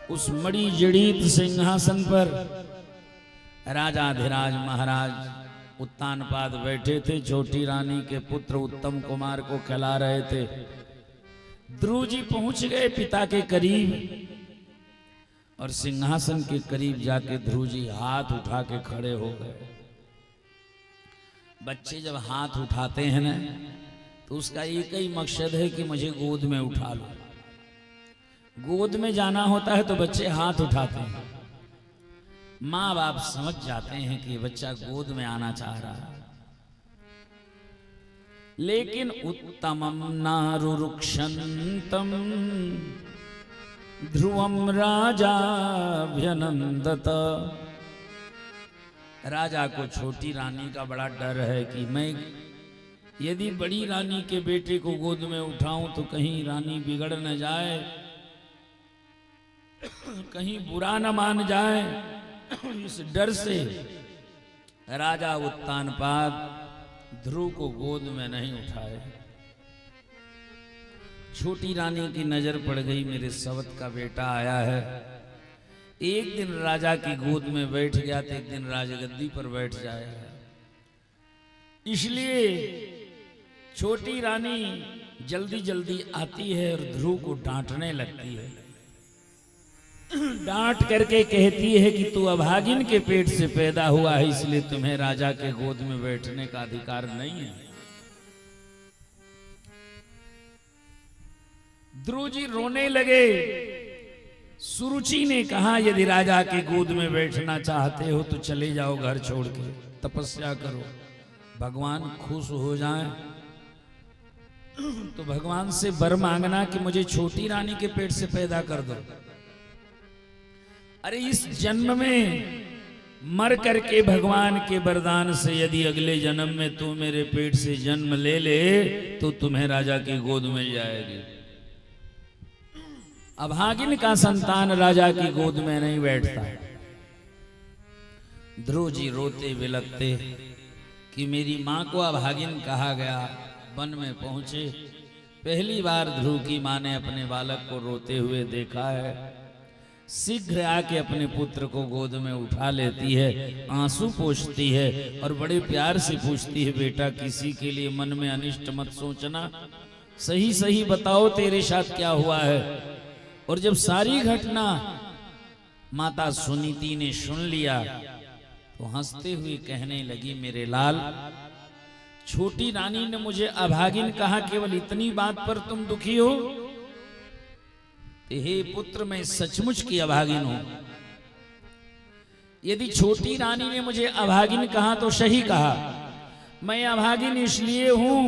उस मणि जड़ित सिंहासन पर राजाधिराज महाराज उत्तानपाद बैठे थे। छोटी रानी के पुत्र उत्तम कुमार को खिला रहे थे। ध्रुव जी पहुंच गए पिता के करीब और सिंहासन के करीब जाके ध्रुव जी हाथ उठा के खड़े हो गए। बच्चे जब हाथ उठाते हैं ना, तो उसका एक ही मकसद है कि मुझे गोद में उठा लो। गोद में जाना होता है तो बच्चे हाथ उठाते हैं। माँ बाप समझ जाते हैं कि बच्चा गोद में आना चाह रहा है। लेकिन उत्तमम नारुरुक्षन्तम ध्रुवम राजाभ्यनंदत। राजा को छोटी रानी का बड़ा डर है कि मैं यदि बड़ी रानी के बेटे को गोद में उठाऊं तो कहीं रानी बिगड़ न जाए, कहीं बुरा न मान जाए। इस डर से राजा उत्तानपाद ध्रुव को गोद में नहीं उठाए। छोटी रानी की नजर पड़ गई, मेरे सवत का बेटा आया है। एक दिन राजा की गोद में बैठ गया तो एक दिन राजगद्दी पर बैठ जाएगा। इसलिए छोटी रानी जल्दी जल्दी आती है और ध्रुव को डांटने लगती है। डांट करके कहती है कि तू अभागिन के पेट से पैदा हुआ है, इसलिए तुम्हें राजा के गोद में बैठने का अधिकार नहीं है। ध्रुव जी रोने लगे। सुरुचि ने कहा, यदि राजा के गोद में बैठना चाहते हो तो चले जाओ, घर छोड़ के तपस्या करो, भगवान खुश हो जाएं। तो भगवान से वर मांगना कि मुझे छोटी रानी के पेट से पैदा कर दो। अरे इस जन्म में मर करके भगवान के वरदान से यदि अगले जन्म में तू मेरे पेट से जन्म ले ले तो तुम्हें राजा की गोद में जाएगी। अभागिन का संतान राजा की गोद में नहीं बैठता। ध्रुव जी रोते बिलखते कि मेरी मां को अभागिन कहा गया। वन में पहुंचे, पहली बार ध्रुव की माँ ने अपने बालक को रोते हुए देखा है। शीघ्र आके अपने पुत्र को गोद में उठा लेती है, आंसू पोंछती है और बड़े प्यार से पूछती है, बेटा किसी के लिए मन में अनिष्ट मत सोचना, सही सही बताओ तेरे साथ क्या हुआ है। और जब सारी घटना माता सुनीति ने सुन लिया तो हंसते हुए कहने लगी, मेरे लाल, छोटी रानी ने मुझे अभागिन कहा, केवल इतनी बात पर तुम दुखी हो? हे पुत्र, मैं सचमुच की अभागिन हूं। यदि छोटी रानी ने मुझे अभागिन कहा तो सही कहा। मैं अभागिन इसलिए हूं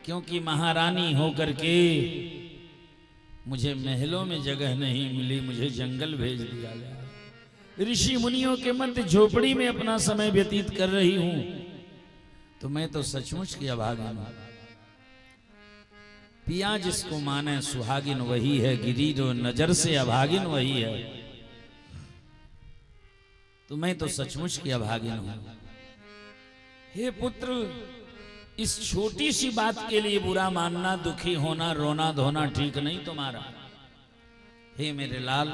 क्योंकि महारानी होकर के मुझे महलों में जगह नहीं मिली, मुझे जंगल भेज दिया गया। ऋषि मुनियों के मध्य झोपड़ी में अपना समय व्यतीत कर रही हूं, तो मैं तो सचमुच की अभागिन हूं। पिया जिसको माने सुहागिन वही है, गिरी जो नजर से अभागिन वही है। तो मैं तो सचमुच की अभागिन हूं। हे पुत्र, इस छोटी सी बात के लिए बुरा मानना, दुखी होना, रोना धोना ठीक नहीं तुम्हारा। हे मेरे लाल,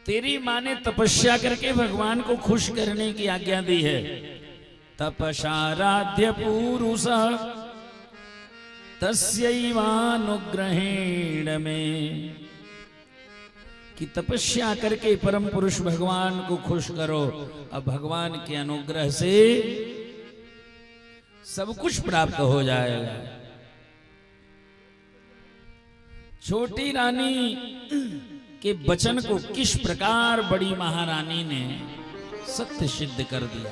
तेरी माँ ने तपस्या करके भगवान को खुश करने की आज्ञा दी है। तपसाराध्य पुरुष तस्यैवानुग्रहेण में, कि तपस्या करके परम पुरुष भगवान को खुश करो। अब भगवान के अनुग्रह से सब कुछ प्राप्त हो जाएगा। छोटी रानी के वचन को किस प्रकार बड़ी महारानी ने सत्य सिद्ध कर दिया,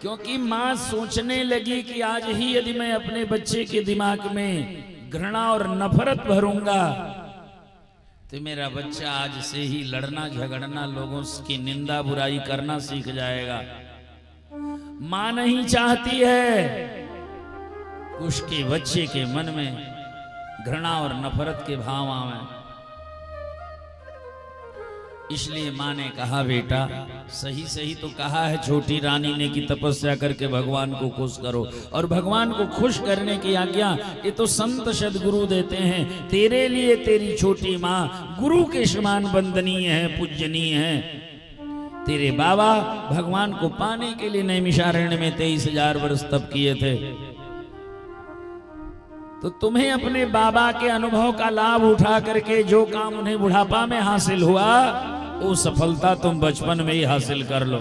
क्योंकि मां सोचने लगी कि आज ही यदि मैं अपने बच्चे के दिमाग में घृणा और नफरत भरूंगा तो मेरा बच्चा आज से ही लड़ना झगड़ना, लोगों की निंदा बुराई करना सीख जाएगा। मां नहीं चाहती है उसके बच्चे के मन में घृणा और नफरत के भाव आवे। इसलिए मां ने कहा, बेटा सही सही तो कहा है छोटी रानी ने कि तपस्या करके भगवान को खुश करो, और भगवान को खुश करने की आज्ञा ये तो संत सदगुरु देते हैं। तेरे लिए तेरी छोटी मां गुरु के समान वंदनीय है, पूजनीय है। तेरे बाबा भगवान को पाने के लिए नैमिषारण्य में 23,000 वर्ष तप किए थे, तो तुम्हें अपने बाबा के अनुभव का लाभ उठा करके जो काम उन्हें बुढ़ापा में हासिल हुआ, वो सफलता तुम बचपन में ही हासिल कर लो।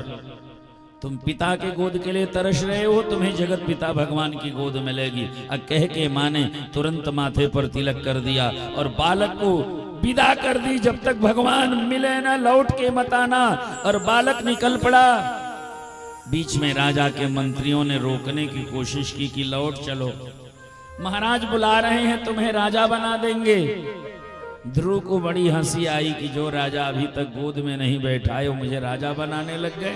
तुम पिता के गोद के लिए तरस रहे हो, तुम्हें जगत पिता भगवान की गोद मिलेगी। कह के माँ ने तुरंत माथे पर तिलक कर दिया और बालक को विदा कर दी। जब तक भगवान मिले ना लौट के मत आना। और बालक निकल पड़ा। बीच में राजा के मंत्रियों ने रोकने की कोशिश की कि लौट चलो, महाराज बुला रहे हैं, तुम्हें राजा बना देंगे। ध्रुव को बड़ी हंसी आई कि जो राजा अभी तक गोद में नहीं बैठा है वो मुझे राजा बनाने लग गए।